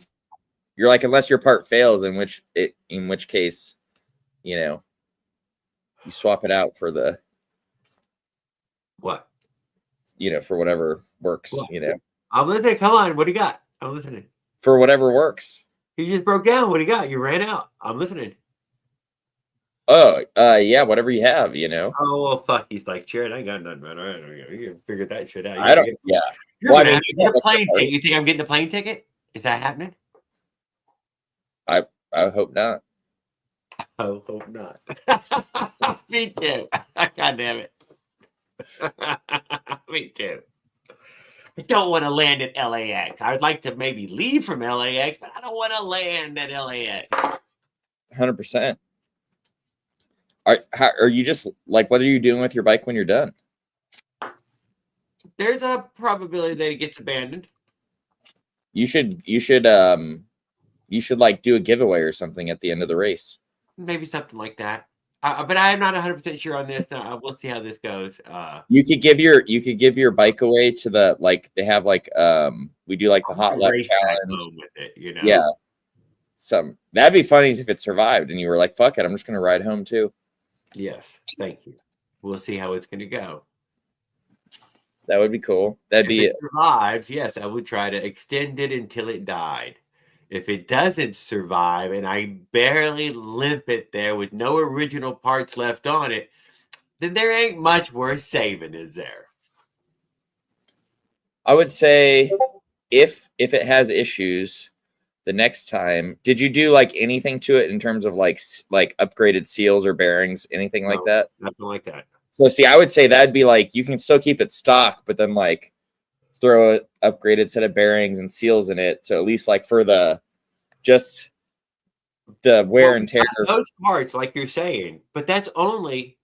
You're like, unless your part fails, in which case, you swap it out for the what? For whatever works. What? I'm listening. Come on, what do you got? I'm listening. For whatever works. You just broke down. What do you got? You ran out. I'm listening. Oh, yeah, whatever you have, Oh, well, fuck. He's like, Jared, I ain't got nothing, man. All right, you can figure that shit out. I don't, yeah. You're gonna have to get a plane ticket. You think I'm getting a plane ticket? Is that happening? I hope not. I hope not. Me too. God damn it. Me too. I don't want to land at LAX. I would like to maybe leave from LAX, but I don't want to land at LAX. 100%. Are you just like, what are you doing with your bike when you're done? There's a probability that it gets abandoned. You should like do a giveaway or something at the end of the race. Maybe something like that. But I'm not 100% sure on this. We'll see how this goes. You could give your bike away to the, like, they have like we do like the hot lap challenge with it, Yeah. That'd be funny if it survived and you were like, fuck it, I'm just gonna ride home too. Yes, thank you. We'll see how it's gonna go. That would be cool. If it survives, yes, I would try to extend it until it died. If it doesn't survive and I barely limp it there with no original parts left on it, then there ain't much worth saving, is there? I would say if it has issues, the next time, did you do like anything to it in terms of like upgraded seals or bearings, anything like No, that? Nothing like that. So see, I would say that'd be like you can still keep it stock, but then like throw an upgraded set of bearings and seals in it. So at least like for the just the wear and tear. Those parts, like you're saying, but that's only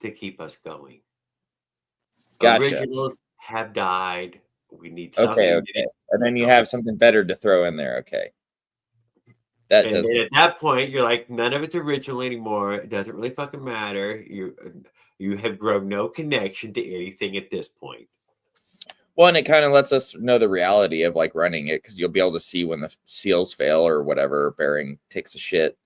to keep us going. Gotcha. Originals have died. We need something. Okay. And then you have something better to throw in there. Okay. That and does. then at that point, you're like, none of it's original anymore. It doesn't really fucking matter. You have grown no connection to anything at this point. Well, and it kind of lets us know the reality of like running it because you'll be able to see when the seals fail or whatever bearing takes a shit.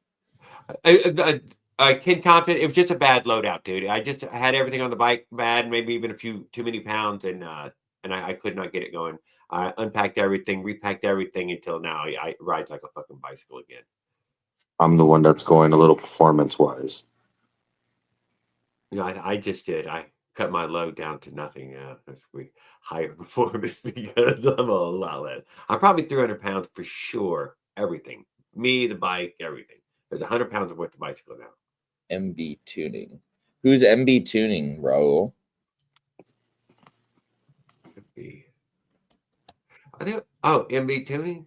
Ken Compton, it was just a bad loadout, dude. I had everything on the bike bad, maybe even a few too many pounds, and I could not get it going. I unpacked everything, repacked everything until now. I ride like a fucking bicycle again. I'm the one that's going a little performance-wise. I just did. I cut my load down to nothing. Higher performance because I'm a lot less. I'm probably 300 pounds for sure. Everything. Me, the bike, everything. There's 100 pounds worth of bicycle now. MB Tuning. Who's MB Tuning, Raul? Could be. MB Tuning?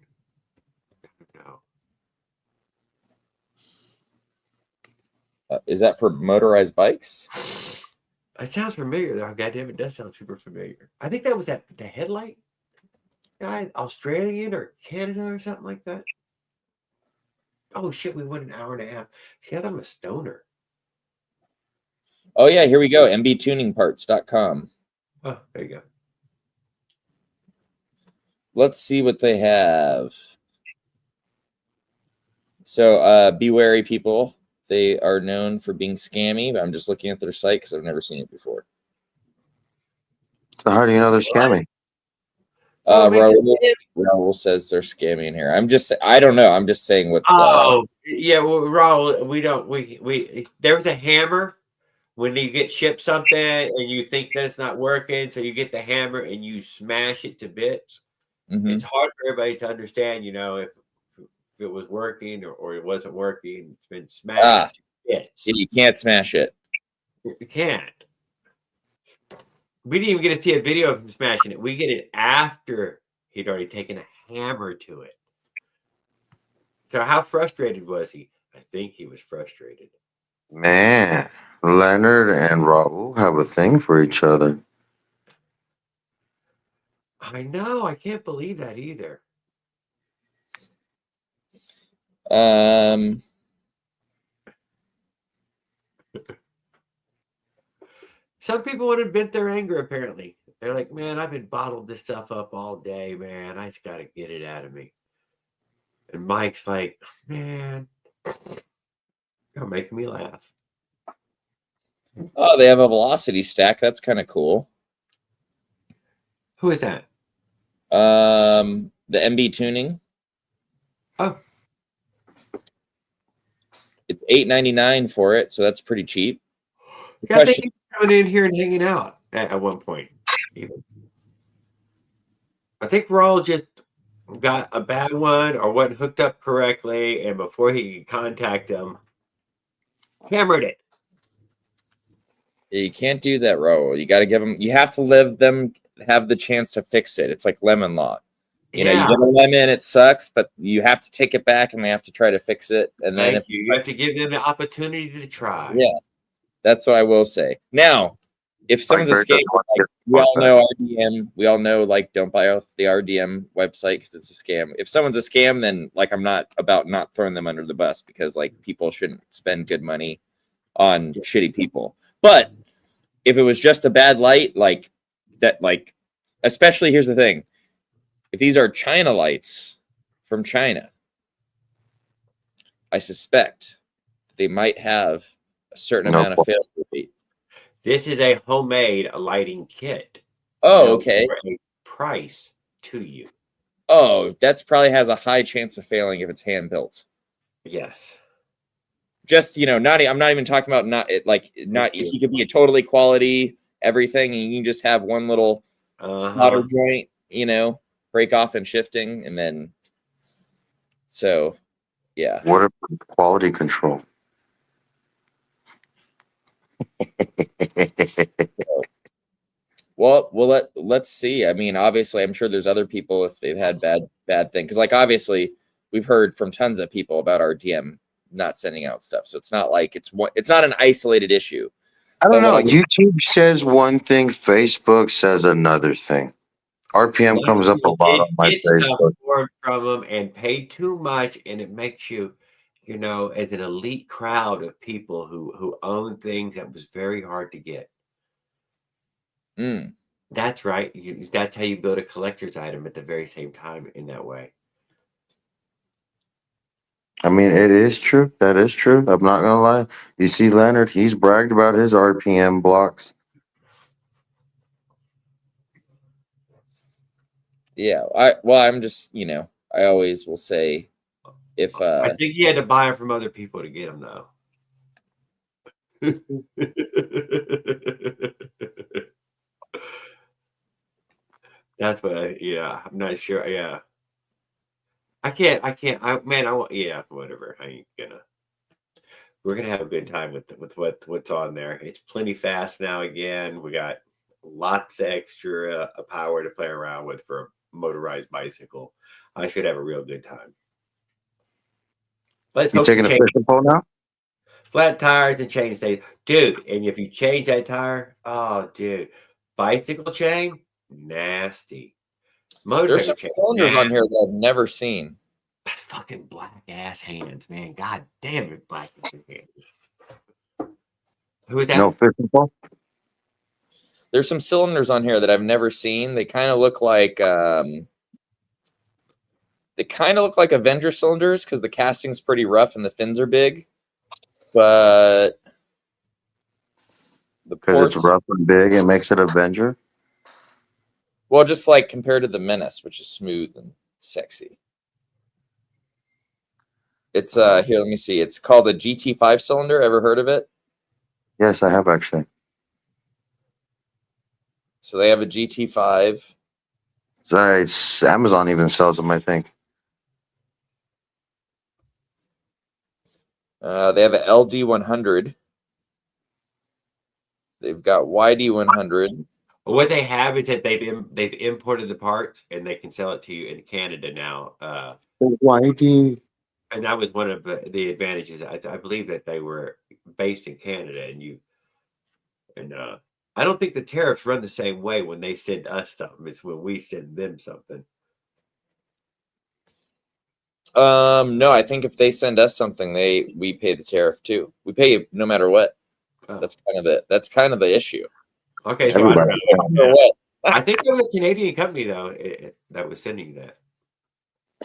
No. Is that for motorized bikes? It sounds familiar, though. Goddamn, it does sound super familiar. I think that was the headlight guy, Australian or Canada or something like that. Oh shit, we went an hour and a half. See, I'm a stoner. Oh yeah, here we go. mbtuningparts.com. Oh, there you go. Let's see what they have. So be wary, people. They are known for being scammy, but I'm just looking at their site because I've never seen it before. So how do you know they're scammy? Raul says they're scammy in here. I don't know. I'm just saying what's. Yeah. Well, Raul, there was a hammer when you get shipped something and you think that it's not working, so you get the hammer and you smash it to bits. Mm-hmm. It's hard for everybody to understand, if it was working or it wasn't working. It's been smashed to bits. You can't smash it. You can't. We didn't even get to see a video of him smashing it. We get it after he'd already taken a hammer to it. So how frustrated was he? I think he was frustrated. Man, Leonard and Raul have a thing for each other. I know. I can't believe that either. Some people want to vent their anger, apparently. They're like, man, I've been bottled this stuff up all day, man. I just got to get it out of me. And Mike's like, man, you're making me laugh. Oh, they have a velocity stack. That's kind of cool. Who is that? The MB Tuning. Oh. It's $8.99 for it, so that's pretty cheap. Yeah, I think he was coming in here and hanging out at one point. Even. I think Raul just got a bad one or wasn't hooked up correctly, and before he could contact him, hammered it. You can't do that, Raul. You got to give them. You have to let them have the chance to fix it. It's like lemon law. You know, you get a lemon, it sucks, but you have to take it back, and they have to try to fix it. And then if you have to give them the opportunity to try. Yeah, that's what I will say. Now, if someone's a scam, like, we all know RDM. We all know, like, don't buy off the RDM website because it's a scam. If someone's a scam, then like I'm not about not throwing them under the bus because like people shouldn't spend good money on shitty people. But if it was just a bad light, like that, like especially here's the thing. If these are China lights from China, I suspect they might have a certain amount of failure rate. This is a homemade lighting kit. Oh, okay. For a price to you. Oh, that's probably has a high chance of failing if it's hand built. Yes. Just, I'm not even talking about he could be a totally quality everything, and you can just have one little solder joint, break off and shifting, and then So, yeah. What a quality control. Well, let's see. I mean, obviously, I'm sure there's other people if they've had bad things. Because, like, obviously, we've heard from tons of people about our DM not sending out stuff. So it's not like it's not an isolated issue. I don't But know. what YouTube says one thing, Facebook says another thing. RPM Lots comes of up a people lot on my get stuff Facebook. from them and pay too much, and it makes you, you know, as an elite crowd of people who own things that was very hard to get. Mm. That's right. That's how you build a collector's item at the very same time in that way. I mean, it is true. That is true. I'm not gonna lie. You see, Leonard, he's bragged about his RPM blocks. Yeah. I'm just, you know, I always will say if I think you had to buy them from other people to get them, though. That's what I'm not sure. Yeah. Yeah, whatever. We're gonna have a good time with what's on there. It's plenty fast now again. We got lots of extra power to play around with for a motorized bicycle. I should have a real good time. Let's You hope taking a fishing pole now? flat tires and chain stay, dude. And if you change that tire, oh, dude, bicycle chain, nasty. there's some Motorcycle chain, cylinders on nasty. here that I've never seen. That's fucking black ass hands, man. God damn it, black hands. Who is that? No fishing pole? There's some cylinders on here that I've never seen. They kind of look like Avenger cylinders because the casting's pretty rough and the fins are big. But the Because it's ports, rough and big, it makes it Avenger. well, just like compared to the Menace, which is smooth and sexy. It's here, let me see. It's called a GT5 cylinder. Ever heard of it? Yes, I have actually. So they have a GT5. So Amazon even sells them, I think. They have an LD100. They've got YD100. What they have is that they've imported the parts and they can sell it to you in Canada now. YD. And that was one of the advantages. I believe that they were based in Canada, and I don't think the tariffs run the same way when they send us something. It's when we send them something. No, I think if they send us something, we pay the tariff too. We pay no matter what. Oh. That's kind of the issue. Okay, so I don't know. What? I think it was a Canadian company though that was sending you that.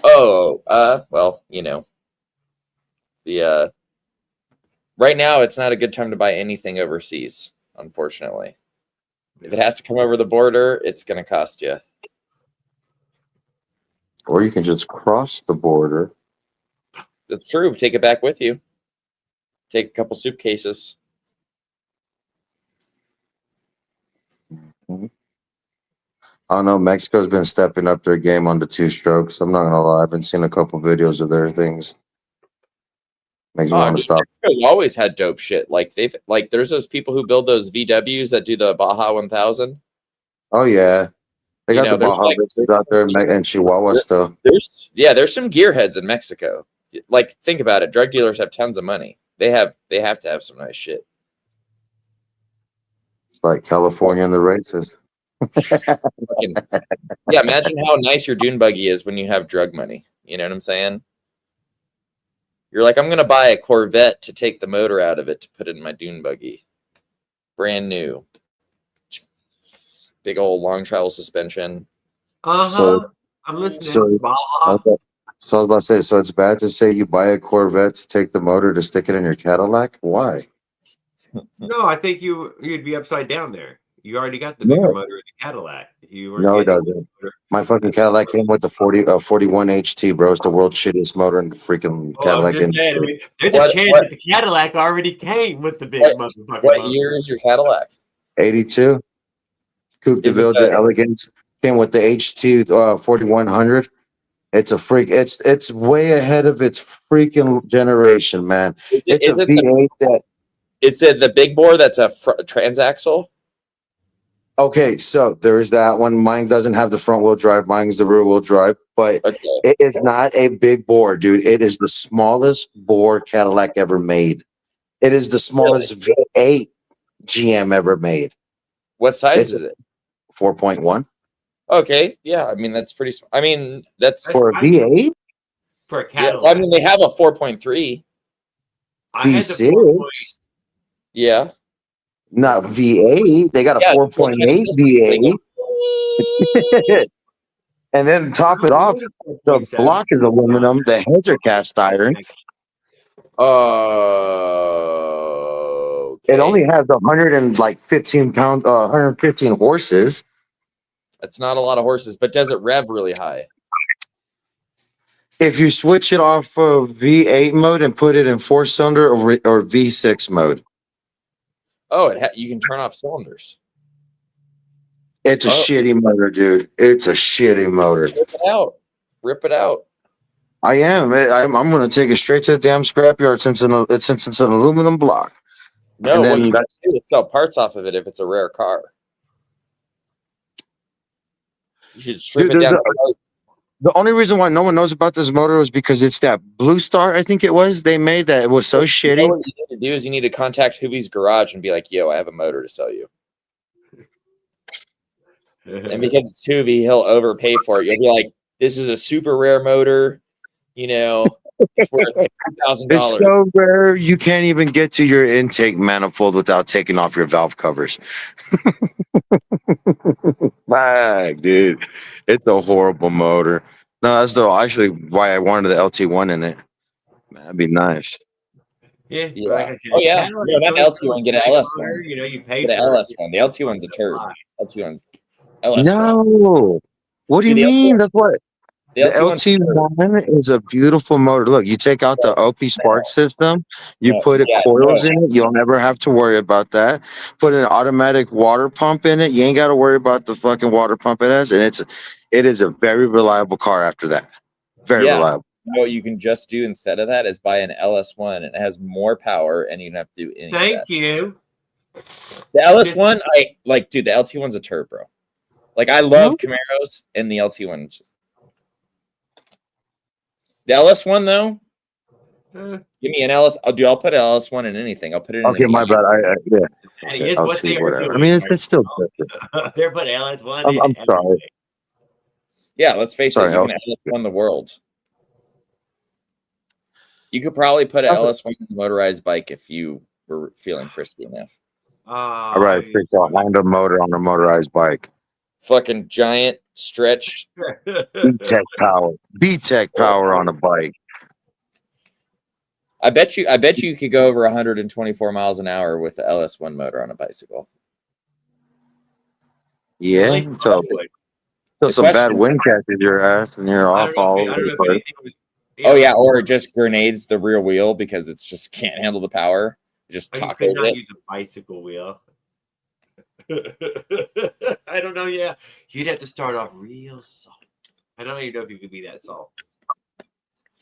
Oh, well, you know, the right now it's not a good time to buy anything overseas, unfortunately. If it has to come over the border, it's going to cost you. Or you can just cross the border. That's true. Take it back with you. Take a couple suitcases. Mm-hmm. I don't know. Mexico's been stepping up their game on the two strokes. I'm not gonna lie. I've been seeing a couple videos of their things. Makes me want to stop. Mexico's always had dope shit. Like there's those people who build those VWs that do the Baja 1000. Oh yeah, they got the there's Baja races out there in Chihuahua still. There's some gearheads in Mexico. Like, think about it. Drug dealers have tons of money. They have to have some nice shit. It's like California and the races. Yeah, imagine how nice your dune buggy is when you have drug money. You know what I'm saying? You're like, I'm going to buy a Corvette to take the motor out of it to put it in my dune buggy. Brand new. Big old long travel suspension. So, I'm listening. So I was about to say, so it's bad to say you buy a Corvette to take the motor to stick it in your Cadillac? Why? No, I think you'd be upside down there. You already got the bigger motor in the Cadillac. No, it doesn't. My fucking Cadillac came with the 41 HT, bro. It's the world's shittiest motor in the freaking Cadillac industry. There's a chance that the Cadillac already came with the big motherfucker. What year is your Cadillac? 82. Coupe de Ville de Elegance came with the HT 4100. It's a freak. It's way ahead of its freaking generation, man. It's a Is it V8 that. It's the big bore that's a transaxle? Okay, so there's that one. Mine doesn't have the front wheel drive. Mine's the rear wheel drive, but Okay. it is not a big bore, dude. It is the smallest bore Cadillac ever made. It is the smallest V8 GM ever made. What size It's is it? 4.1 Okay. Yeah. I mean, that's pretty. I mean, that's for a V8. For a yeah. Cadillac. Well, I mean, they have a 4.3. I had the V6, Yeah. not V8. They got a Yeah. 4.8 V8. And then top it off, the block is aluminum. The heads are cast iron. Oh. It only has 115 pounds, 115 horses. That's not a lot of horses, but does it rev really high? If you switch it off of V8 mode and put it in 4-cylinder or V6 mode, Oh, you can turn off cylinders. it's a shitty motor, dude. It's a shitty motor. Rip it out. Rip it out. I am. I'm going to take it straight to the damn scrapyard since it's an aluminum block. No, And what then you can do is sell parts off of it if it's a rare car. You should strip Dude, it down. the only reason why no one knows about this motor was because it's that Blue Star, I think it was, they made that it was so shitty. You know what you need to do is you need to contact Hoovie's Garage and be like, yo, I have a motor to sell you. And because it's Hoovie, he'll overpay for it. You'll be like, this is a super rare motor. You know, it's worth $2,000. It's so rare you can't even get to your intake manifold without taking off your valve covers. Fuck, dude. It's a horrible motor. No, that's actually why I wanted the LT1 in it. That'd be nice. Yeah. Yeah. Like I said, Oh, yeah. Cadillac No, not goes LT1, get an back LS motor, one. You know, you pay Get an for LS it. one. The LT1's a turd. LT1's LS one. No. What do you Dude, the mean? That's what The the LT1's a turd. LT1 is a beautiful motor. Look, you take out the OP Spark system, you No, put yeah, coils no. in it, you'll never have to worry about that. Put an automatic water pump in it, you ain't got to worry about the fucking water pump it has, and it is a very reliable car after that. Very Yeah. reliable. You know what you can just do instead of that is buy an LS1 and it has more power and you don't have to do anything. Thank you. The LS1, dude, the LT1's a turd, bro. Like, I love Camaros and the LT1. The LS1, though, give me an I'll put an LS1 in anything. I'll put it in Okay, my bad. Yeah. Hey, here's what LT, they are whatever. doing. I mean, it's still. They're putting LS1 I'm in sorry. everything. Yeah, let's face Sorry, it, you can LS1 the world. You could probably put an LS1 in a motorized bike if you were feeling frisky enough. All right, fix a Honda motor on a motorized bike. Fucking giant, stretched. B-Tech power. B-Tech power on a bike. I bet you could go over 124 miles an hour with the LS1 motor on a bicycle. Yeah. So some bad wind catches your ass and you're off all over the place. Oh yeah, or it just grenades the rear wheel because it's just can't handle the power. It just tacos you could not it. use a bicycle wheel. I don't know. Yeah, you'd have to start off real soft. I don't even know if you could be that soft.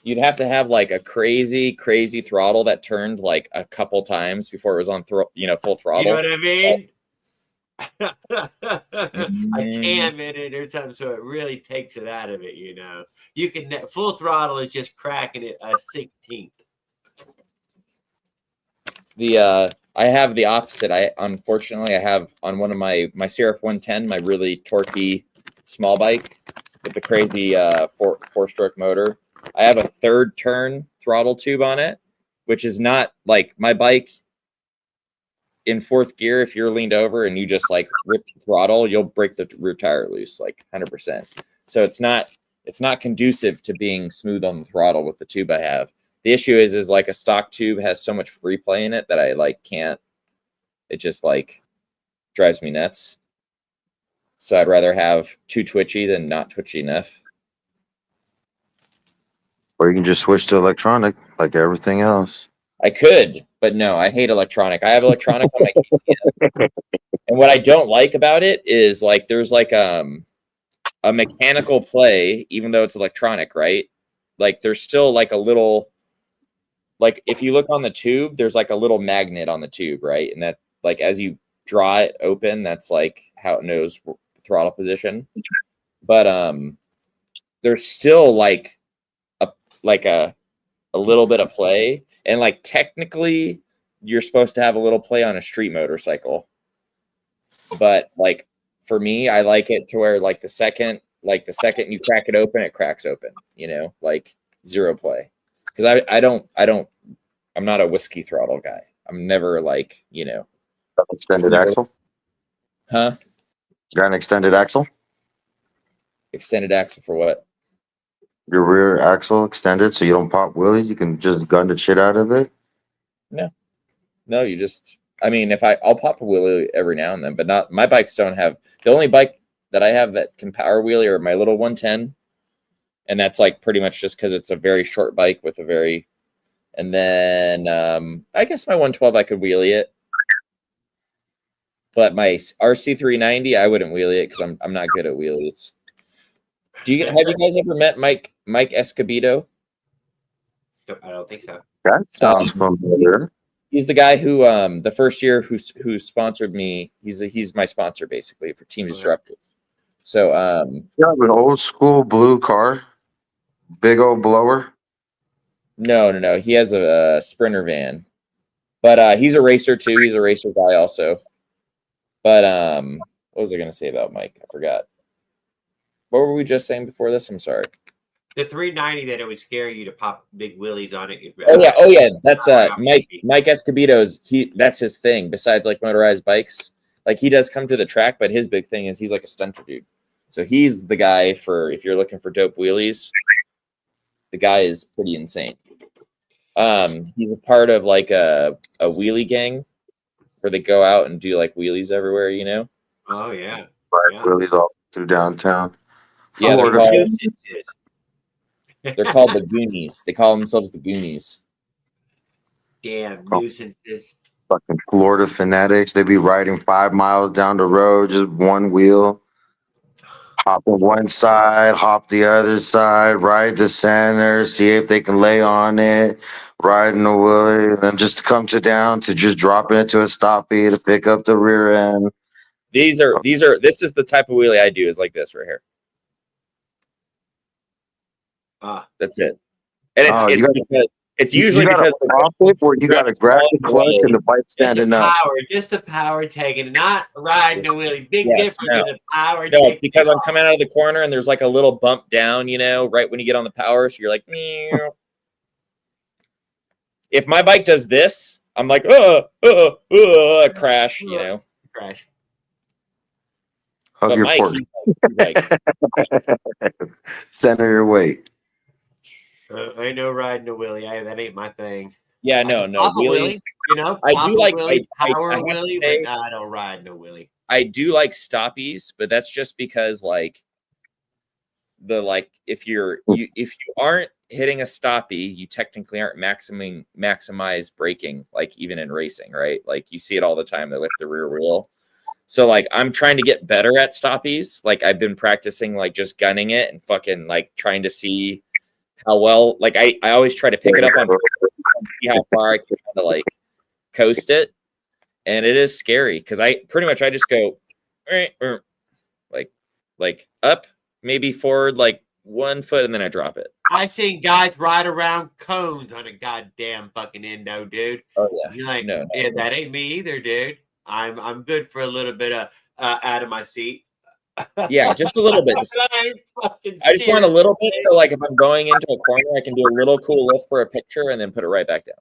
You'd have to have like a crazy throttle that turned like a couple times before it was on full throttle. You know what I mean? I can't admit it time, so it really takes it out of it. You know, you can full throttle is just cracking it a 16th. I have the opposite. Unfortunately I have on one of my Seraph 110, my really torquey small bike with the crazy four-stroke motor. I have a third turn throttle tube on it, which is not like my bike in fourth gear. If you're leaned over and you just like rip the throttle, you'll break the rear tire loose like 100%. So it's not conducive to being smooth on the throttle with the tube I have. The issue is like a stock tube has so much free play in it that I like can't. It just like drives me nuts. So I'd rather have too twitchy than not twitchy enough. Or you can just switch to electronic like everything else. I could, but no, I hate electronic. I have electronic on my KTM. And what I don't like about it is like there's like a a mechanical play, even though it's electronic, right? Like there's still like a little, like if you look on the tube, there's like a little magnet on the tube, right? And that like as you draw it open, that's like how it knows throttle position. But there's still like a little bit of play, and like technically you're supposed to have a little play on a street motorcycle, but like for me, I like it to where like the second you crack it open, it cracks open, you know, like zero play. Because I'm not a whiskey throttle guy. I'm never like, you know, Extended axle. huh? Got an extended axle. Extended axle for what? Your rear axle extended, so you don't pop wheelies. You can just gun the shit out of it. No, you just, I mean, I'll pop a wheelie every now and then, but not, my bikes don't have, the only bike that I have that can power wheelie are my little 110. And that's like pretty much just because it's a very short bike with a very, and then I guess my 112, I could wheelie it. But my RC390, I wouldn't wheelie it because I'm not good at wheelies. Have you guys ever met Mike Escobedo? I don't think so. That sounds familiar. He's the guy who the first year who sponsored me. He's my sponsor basically for Team Disruptive. So You have an old school blue car, big old blower. no. He has a Sprinter van, but he's a racer too. He's a racer guy also. But what was I gonna say about Mike? I forgot. What were we just saying before this? I'm sorry. The 390 that it would scare you to pop big wheelies on it. Oh yeah. That's Mike Escobedo's. That's his thing. Besides like motorized bikes, like he does come to the track, but his big thing is he's like a stunter dude. So he's the guy for if you're looking for dope wheelies. The guy is pretty insane. He's a part of like a wheelie gang where they go out and do like wheelies everywhere, you know? Oh yeah. Right, Yeah. wheelies all through downtown. Yeah, Florida. they're called the Goonies. They call themselves the Goonies. Damn Oh. nuisances. Fucking Florida fanatics. They be riding 5 miles down the road, just one wheel. Hop on one side, hop the other side, ride the center, see if they can lay on it, riding the wheelie, then just come down to just dropping it to a stoppie to pick up the rear end. This is the type of wheelie I do is like this right here. That's it. And it's usually because where you gotta grab the clutch and the bike standing up. Just a power taking, not riding a wheelie. Big difference in the power. No, it's because I'm coming out of the corner and there's like a little bump down, you know, right when you get on the power. So you're like, meow. If my bike does this, I'm like, crash, you know. Crash. Hug But your Mike, port. he's like Center your weight. I know riding a wheelie. That ain't my thing. yeah, no, Pop a wheelie. You know, I pop do a like wheelie, power I have to wheelie, say- but I don't ride no wheelie. I do like stoppies, but that's just because like if you aren't hitting a stoppie, you technically aren't maximize braking, like even in racing, right? Like you see it all the time. They lift the rear wheel. So like I'm trying to get better at stoppies. Like I've been practicing like just gunning it and fucking like trying to see how well. Like I always try to pick it up on see how far I can kind of like coast it. And it is scary because I just go like up, maybe forward like 1 foot, and then I drop it. I seen guys ride around cones on a goddamn fucking endo, dude. Oh yeah. You're like, No. yeah, that ain't me either, dude. I'm good for a little bit of out of my seat. Yeah, just a little bit. I just want a little bit, so like if I'm going into a corner, I can do a little cool lift for a picture and then put it right back down.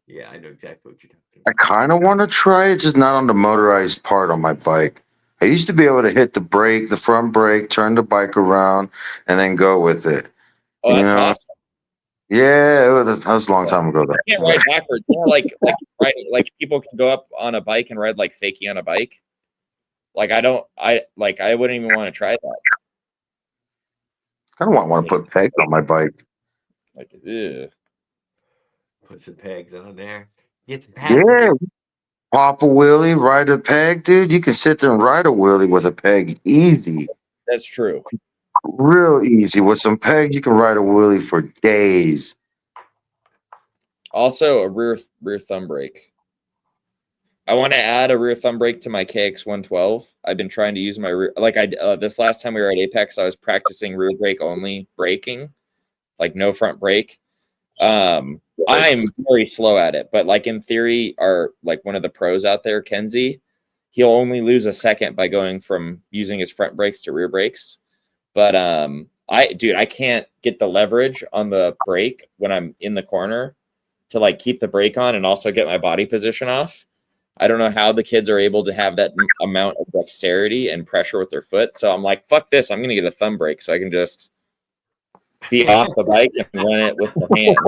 Yeah, I know exactly what you're talking I about. kind of want to try it, just not on the motorized part on my bike. I used to be able to hit the brake, the front brake, turn the bike around, and then go with it. Oh, that's You know? awesome. Yeah, that was a long time ago. I can't ride backwards. You know, like riding, like people can go up on a bike and ride like fakie on a bike. Like I wouldn't even want to try that. I don't want to put pegs on my bike. Like, ew. Put some pegs on there. Get some Yeah, pop a wheelie, ride a peg, dude. You can sit there and ride a wheelie with a peg, easy. That's true. Real easy. With some pegs, you can ride a wheelie for days. Also, a rear thumb brake. I want to add a rear thumb brake to my KX112. I've been trying to use my rear, like this last time we were at Apex, I was practicing rear brake only braking, like no front brake. I'm very slow at it, but like in theory, like one of the pros out there, Kenzie, he'll only lose a second by going from using his front brakes to rear brakes. But I can't get the leverage on the brake when I'm in the corner to like keep the brake on and also get my body position off. I don't know how the kids are able to have that amount of dexterity and pressure with their foot. So I'm like, fuck this. I'm going to get a thumb brake so I can just be off the bike and run it with the hand.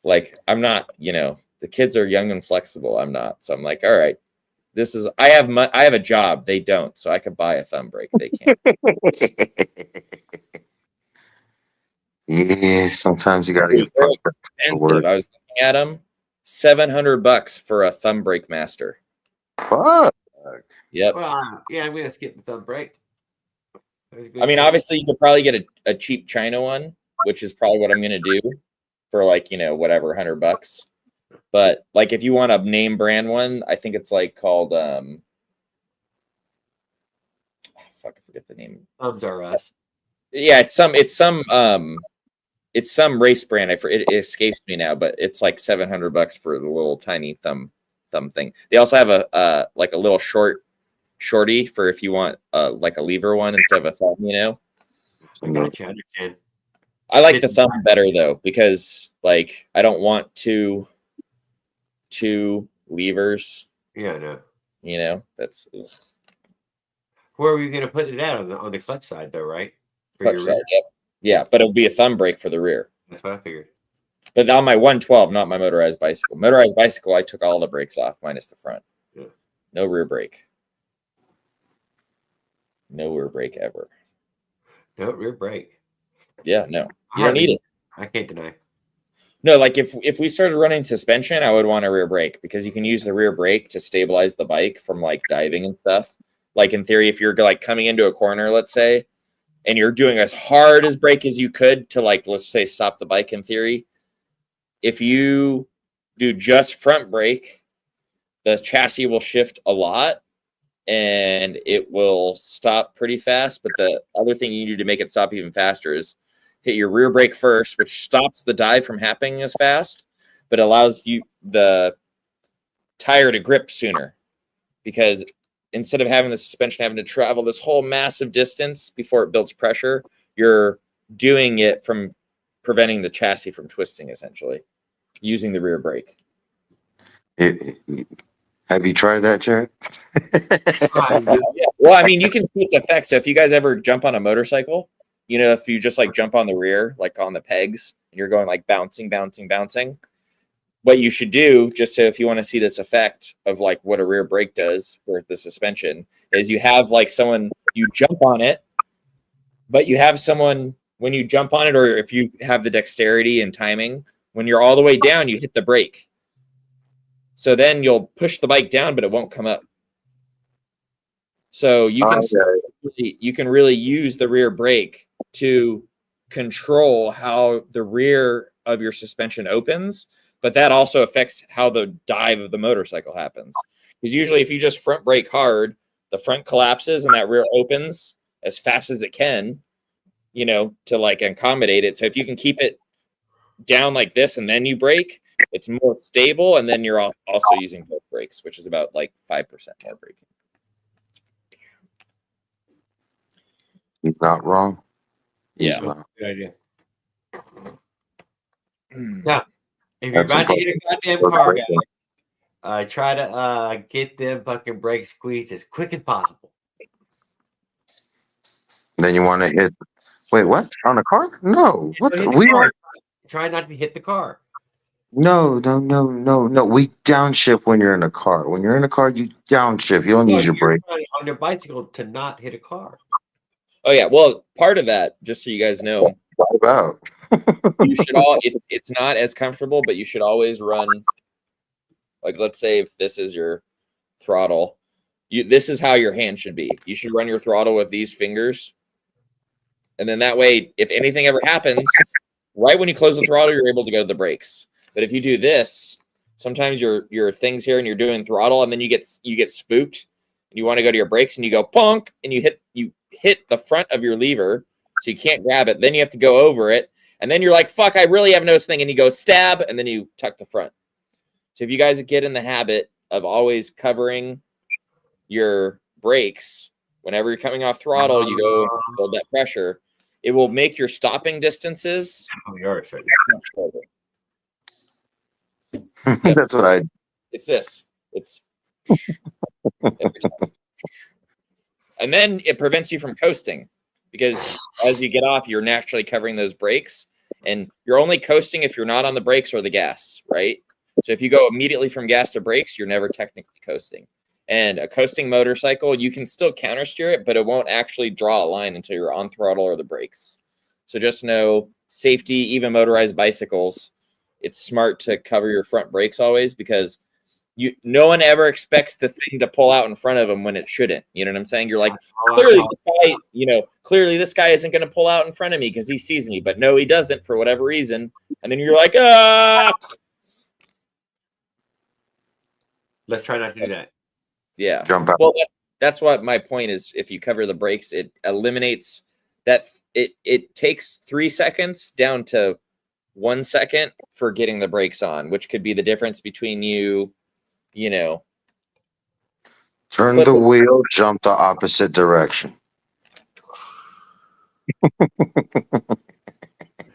Like I'm not, the kids are young and flexible. I'm not. So I'm like, all right, I have a job. They don't. So I could buy a thumb brake. They can't. Yeah, sometimes you gotta get very expensive. I was looking at them, $700 for a thumb brake master. Fuck. Yep. Well, yeah, I'm gonna skip the thumb brake. I mean, obviously, you could probably get a cheap China one, which is probably what I'm gonna do for like whatever $100. But like, if you want a name brand one, I think it's like called I forget the name. Thumbs are us. Yeah, it's some race brand. It escapes me now, but it's like $700 for the little tiny thumb thing. They also have a like a little shorty for if you want like a lever one instead of a thumb. I understand. I like the thumb better though, because like I don't want two levers. Yeah, no. That's where are we gonna put it out on the clutch side though, right? Clutch side, yep. Yeah, but it'll be a thumb brake for the rear. That's what I figured. But on my 112, not my motorized bicycle. Motorized bicycle, I took all the brakes off minus the front. Yeah. No rear brake. No rear brake ever. No rear brake. Yeah, no. You don't need it. I can't deny. No, like if we started running suspension, I would want a rear brake because you can use the rear brake to stabilize the bike from like diving and stuff. Like in theory, if you're like coming into a corner, let's say, and you're doing as hard as brake as you could to like, let's say, stop the bike in theory. If you do just front brake, the chassis will shift a lot and it will stop pretty fast. But the other thing you need to make it stop even faster is hit your rear brake first, which stops the dive from happening as fast, but allows you the tire to grip sooner. Because instead of having the suspension having to travel this whole massive distance before it builds pressure, you're doing it from preventing the chassis from twisting, essentially, using the rear brake. Have you tried that, Jared? Yeah. Well, I mean, you can see its effects. So if you guys ever jump on a motorcycle, if you just like jump on the rear, like on the pegs, and you're going like bouncing, what you should do, just so if you want to see this effect of like what a rear brake does for the suspension, is you have like someone, you jump on it, but you have someone when you jump on it, or if you have the dexterity and timing, when you're all the way down, you hit the brake. So then you'll push the bike down, but it won't come up. So you can really use the rear brake to control how the rear of your suspension opens. But that also affects how the dive of the motorcycle happens. Because usually if you just front brake hard, the front collapses and that rear opens as fast as it can, to like accommodate it. So if you can keep it down like this and then you brake, it's more stable. And then you're also using both brakes, which is about like 5% more braking. He's not wrong. Yeah. Good idea. Yeah. If you're about to get a goddamn car, guys, try to get them fucking brakes squeezed as quick as possible. Then you want to hit. Wait, what? On a car? No. What? Try not to hit the car. No. We downshift when you're in a car. When you're in a car, you downshift. You don't use your brake. On your bicycle to not hit a car. Oh yeah. Well, part of that, just so you guys know. What about? You should it's not as comfortable, but you should always run, like, let's say if this is your throttle, this is how your hand should be. You should run your throttle with these fingers. And then that way, if anything ever happens, right when you close the throttle, you're able to go to the brakes. But if you do this, sometimes your things here and you're doing throttle, and then you get spooked, and you want to go to your brakes, and you go punk, and you hit the front of your lever, so you can't grab it. Then you have to go over it, and then you're like, fuck, I really have no thing, and you go stab, and then you tuck the front. So if you guys get in the habit of always covering your brakes, whenever you're coming off throttle, you go build that pressure. It will make your stopping distances much shorter. That's what I. It's this. It's every time. And then it prevents you from coasting, because as you get off, you're naturally covering those brakes, and you're only coasting if you're not on the brakes or the gas, right? So if you go immediately from gas to brakes, you're never technically coasting. And a coasting motorcycle, you can still counter steer it, but it won't actually draw a line until you're on throttle or the brakes. So just know, safety, even motorized bicycles, it's smart to cover your front brakes always, because no one ever expects the thing to pull out in front of them when it shouldn't. You know what I'm saying? You're like, clearly this guy isn't going to pull out in front of me because he sees me, but no, he doesn't for whatever reason. And then you're like, ah. Let's try not to do that. Yeah. Jump out. Well, that's what my point is. If you cover the brakes, it eliminates that. It takes 3 seconds down to 1 second for getting the brakes on, which could be the difference between you Turn the wheel, jump the opposite direction.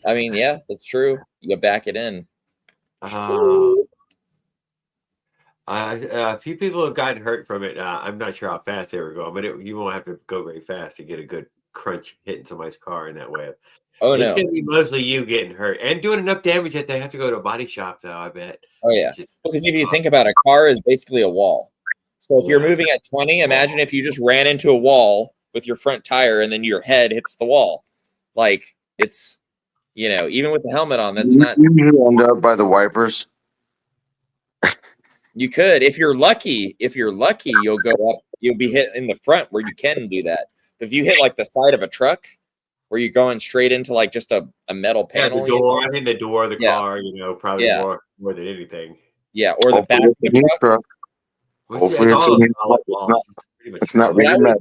I mean, yeah, that's true. You back it in. A few people have gotten hurt from it. I'm not sure how fast they were going, but you won't have to go very fast to get a good crunch hitting somebody's car in that way. Oh, it's no. going to be mostly you getting hurt and doing enough damage that they have to go to a body shop, though, I bet. Oh, yeah. Because if you think about it, a car is basically a wall. So if you're moving at 20, imagine if you just ran into a wall with your front tire and then your head hits the wall. Like, it's, even with the helmet on, that's not. You end up by the wipers. You could, if you're lucky, you'll go up, you'll be hit in the front where you can do that. But if you hit like the side of a truck where you're going straight into like just a metal panel. The door, I think the door of the car, probably more than anything. Yeah, or the back of the truck. Hopefully it's not really bad.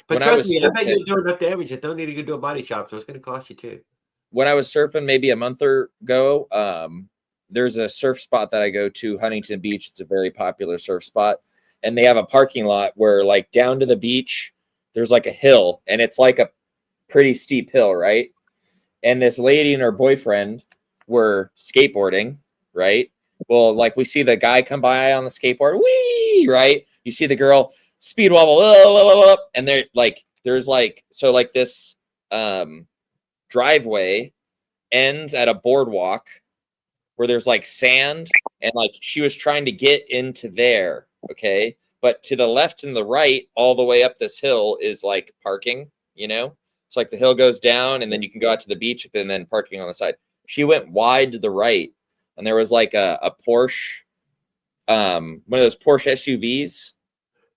But trust me, I bet you're doing enough damage that don't need to go to a body shop, so it's going to cost you too. When I was surfing maybe a month ago, there's a surf spot that I go to, Huntington Beach. It's a very popular surf spot. And they have a parking lot where like down to the beach, there's like a hill, and it's like a pretty steep hill, right? And this lady and her boyfriend were skateboarding, right? Well, like we see the guy come by on the skateboard, wee, right? You see the girl speed wobble, and they're like, there's like, so like this driveway ends at a boardwalk where there's like sand, and like she was trying to get into there, okay? But to the left and the right, all the way up this hill is like parking, It's like the hill goes down, and then you can go out to the beach, and then parking on the side. She went wide to the right, and there was like a Porsche, one of those Porsche SUVs.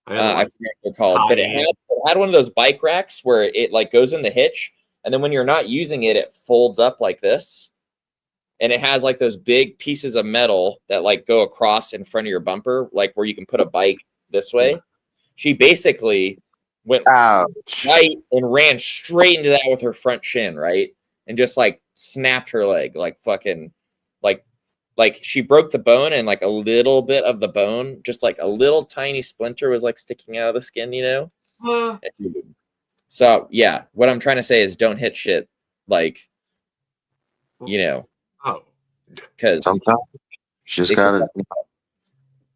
I forget what they're called, but it had one of those bike racks where it like goes in the hitch, and then when you're not using it, it folds up like this. And it has like those big pieces of metal that like go across in front of your bumper, like where you can put a bike this way. She basically went right and ran straight into that with her front shin, right? And just like snapped her leg, like fucking, like she broke the bone, and like a little bit of the bone, just like a little tiny splinter was like sticking out of the skin, So yeah, what I'm trying to say is don't hit shit, like, because sometimes you just gotta,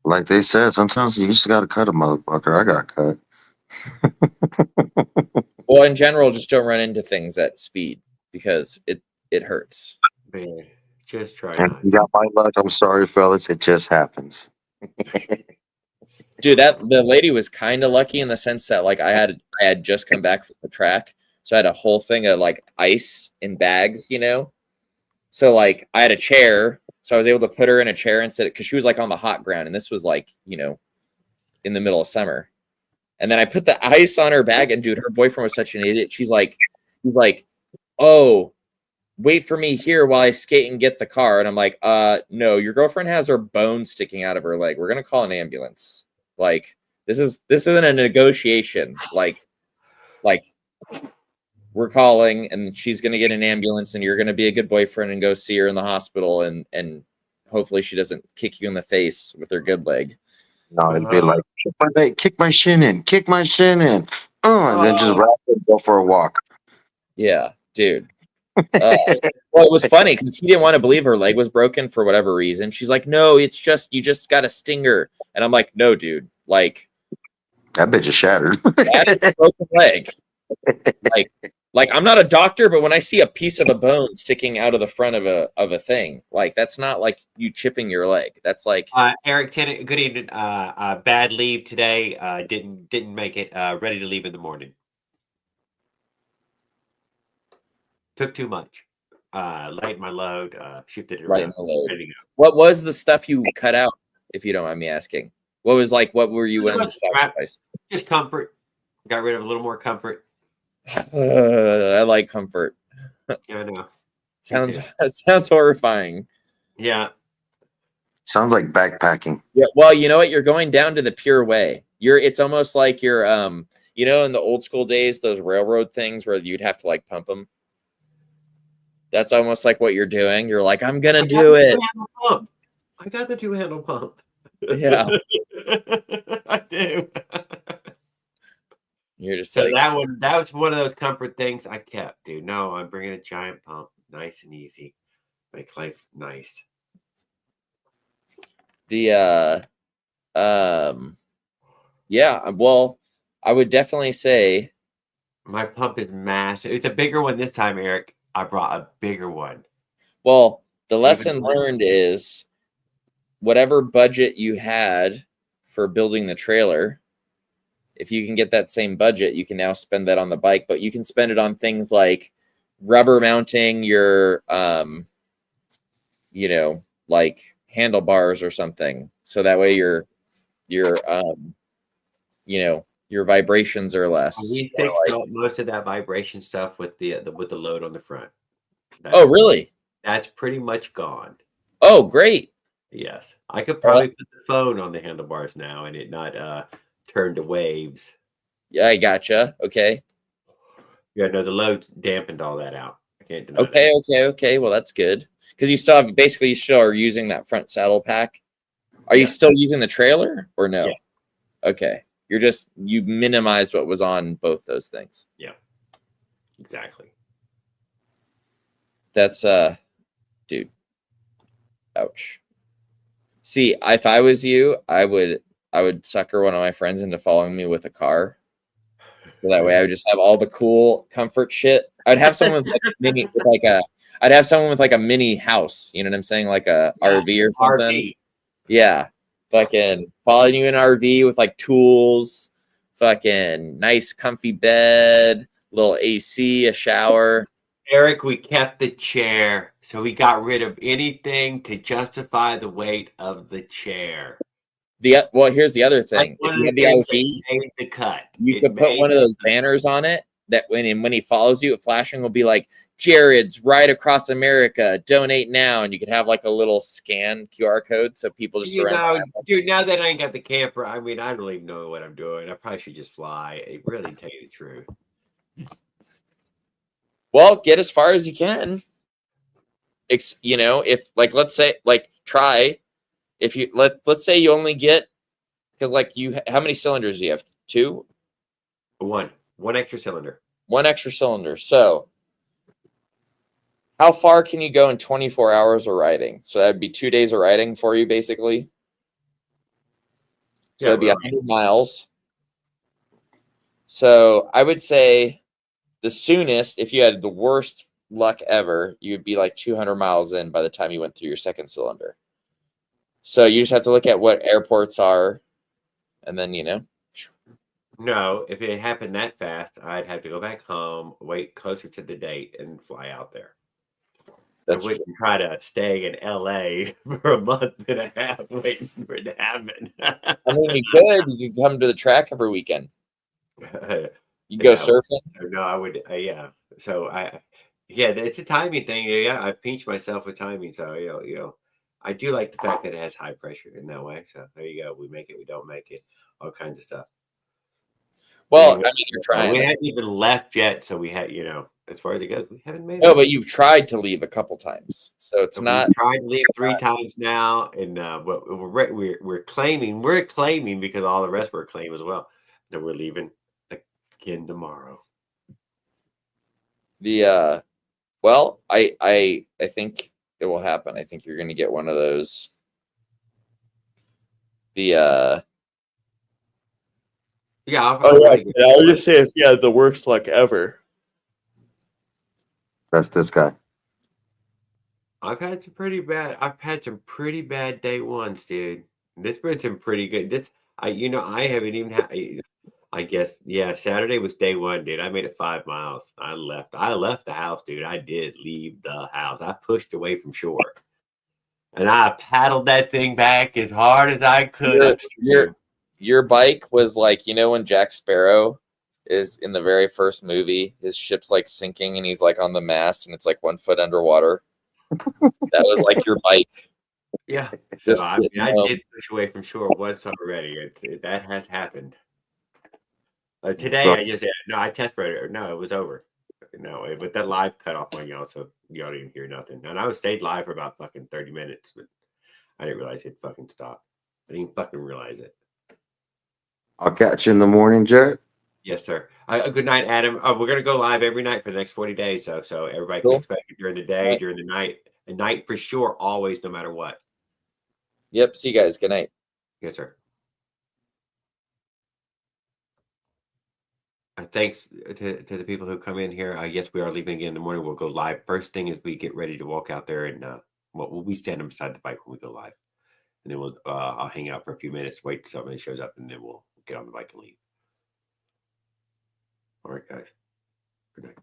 like they said, sometimes you just gotta cut a motherfucker. I got cut. Well, in general, just don't run into things at speed because it hurts. Man, just try. You got my luck. I'm sorry, fellas. It just happens. Dude, the lady was kind of lucky in the sense that like I had just come back from the track, so I had a whole thing of like ice in bags, So like I had a chair, so I was able to put her in a chair instead, because she was like on the hot ground, and this was like in the middle of summer. And then I put the ice on her bag, and dude, her boyfriend was such an idiot. He's like, oh, wait for me here while I skate and get the car. And I'm like, no, your girlfriend has her bone sticking out of her leg. We're gonna call an ambulance. Like, this isn't a negotiation. Like we're calling, and she's gonna get an ambulance, and you're gonna be a good boyfriend and go see her in the hospital, and hopefully she doesn't kick you in the face with her good leg. No, it'd be like, kick my shin in, and then just wrap it and go for a walk. Yeah, dude. Well, it was funny because he didn't want to believe her leg was broken for whatever reason. She's like, no, it's just, you just got a stinger. And I'm like, no, dude, like, that bitch is shattered. that is a broken leg. Like I'm not a doctor, but when I see a piece of a bone sticking out of the front of a thing, like, that's not like you chipping your leg. That's like Eric Tennant, good evening. Bad leave today. Didn't make it. Ready to leave in the morning. Took too much. Lightened my load. Shifted it right around. in the load. Ready to go. What was the stuff you cut out, if you don't mind me asking? What were you willing to sacrifice? Just comfort. Got rid of a little more comfort. I like comfort. Yeah, I know. Sounds horrifying. Yeah. Sounds like backpacking. Yeah. Well, you know what? You're going down to the pure way. It's almost like you're in the old school days, those railroad things where you'd have to like pump them. That's almost like what you're doing. You're like, I'm gonna do it. I got the 2-handle pump. Yeah. I do. You're just So like, that was one of those comfort things I kept, dude. No, I'm bringing a giant pump, nice and easy, make life nice. yeah. Well, I would definitely say My pump is massive. It's a bigger one this time, Eric. I brought a bigger one. Well, the lesson learned is whatever budget you had for building the trailer, if you can get that same budget, you can now spend that on the bike, but you can spend it on things like rubber mounting your, like handlebars or something. So that way your vibrations are less. We fixed up most of that vibration stuff with the load on the front. Oh, really? That's pretty much gone. Oh, great. Yes, I could probably put the phone on the handlebars now and it not turn to waves. Yeah, I gotcha. Okay. Yeah, no, the load dampened all that out. I can't deny Okay. Okay. Well, that's good because you still are using that front saddle pack. Are you still using the trailer or no? Yeah. Okay. You minimized what was on both those things. Yeah, exactly. That's dude. Ouch. See, if I was you, I would sucker one of my friends into following me with a car. So that way I would just have all the cool comfort shit. I'd have someone with I'd have someone with like a mini house, you know what I'm saying? Like a RV or something. RV. Yeah. Fucking following you in an RV with like tools, fucking nice comfy bed, little AC, a shower. Eric, we kept the chair, so we got rid of anything to justify the weight of the chair. Well, here's the other thing. If you have the RV, made the cut. you could put one of those banners on it that when he follows you, flashing will be like, Jared's Ride Across America, donate now. And you could have like a little scan QR code so people just dude, now that I ain't got the camper, I mean, I don't even know what I'm doing. I probably should just fly. Really tell you the truth. Well, get as far as you can. If like, let's say, like, try. If you let's say you only get, because like how many cylinders do you have? 2? One extra cylinder. 1 extra cylinder. So how far can you go in 24 hours of riding? So that'd be 2 days of riding for you, basically. So it'd be 100 miles. So I would say the soonest, if you had the worst luck ever, you'd be like 200 miles in by the time you went through your second cylinder. So you just have to look at what airports are, and then, No, if it happened that fast, I'd have to go back home, wait closer to the date, and fly out there. That's I wouldn't try to stay in LA for a month and a half waiting for it to happen. I mean, you could come to the track every weekend. You go Yeah, surfing. no, I would. Yeah. So yeah, it's a timing thing. Yeah, I pinch myself with timing. So I do like the fact that it has high pressure in that way. So there you go. We make it. We don't make it. All kinds of stuff. Well, We I mean, you're trying. We hadn't even left yet, so we had, as far as it goes, we haven't made No, it. but you've tried to leave a couple times, so it's So not. we've tried to leave 3 times now, and but we're claiming because all the rest were claim as well that we're leaving again tomorrow. Well, I think it will happen. I think you're going to get one of those. Yeah. I'll just say if you had the worst luck ever. That's this guy. I've had some pretty bad day ones, dude. This been some pretty good. I haven't even had. I guess, yeah, Saturday was day 1, dude. I made it 5 miles. I left the house, dude. I did leave the house. I pushed away from shore, and I paddled that thing back as hard as I could. Your bike was like, when Jack Sparrow is in the very first movie, his ship's like sinking and he's like on the mast and it's like 1 foot underwater. That was like your bike. Yeah. So I did push away from shore once already. That has happened. Today I test read it. No, it was over. No, but that live cut off on y'all, so y'all didn't hear nothing. And I stayed live for about fucking 30 minutes, but I didn't realize it fucking stopped. I didn't fucking realize it. I'll catch you in the morning, Jet. Yes, sir. Good night, Adam. We're gonna go live every night for the next 40 days, so everybody can expect it during the day, during the night, at night for sure, always, no matter what. Yep. See you guys. Good night. Yes, sir. Thanks to the people who come in here. Yes, we are leaving again in the morning. We'll go live first thing as we get ready to walk out there, and we'll be standing beside the bike when we go live, and then I'll hang out for a few minutes, wait till somebody shows up, and then we'll get on the bike and leave. All right, guys. Good night.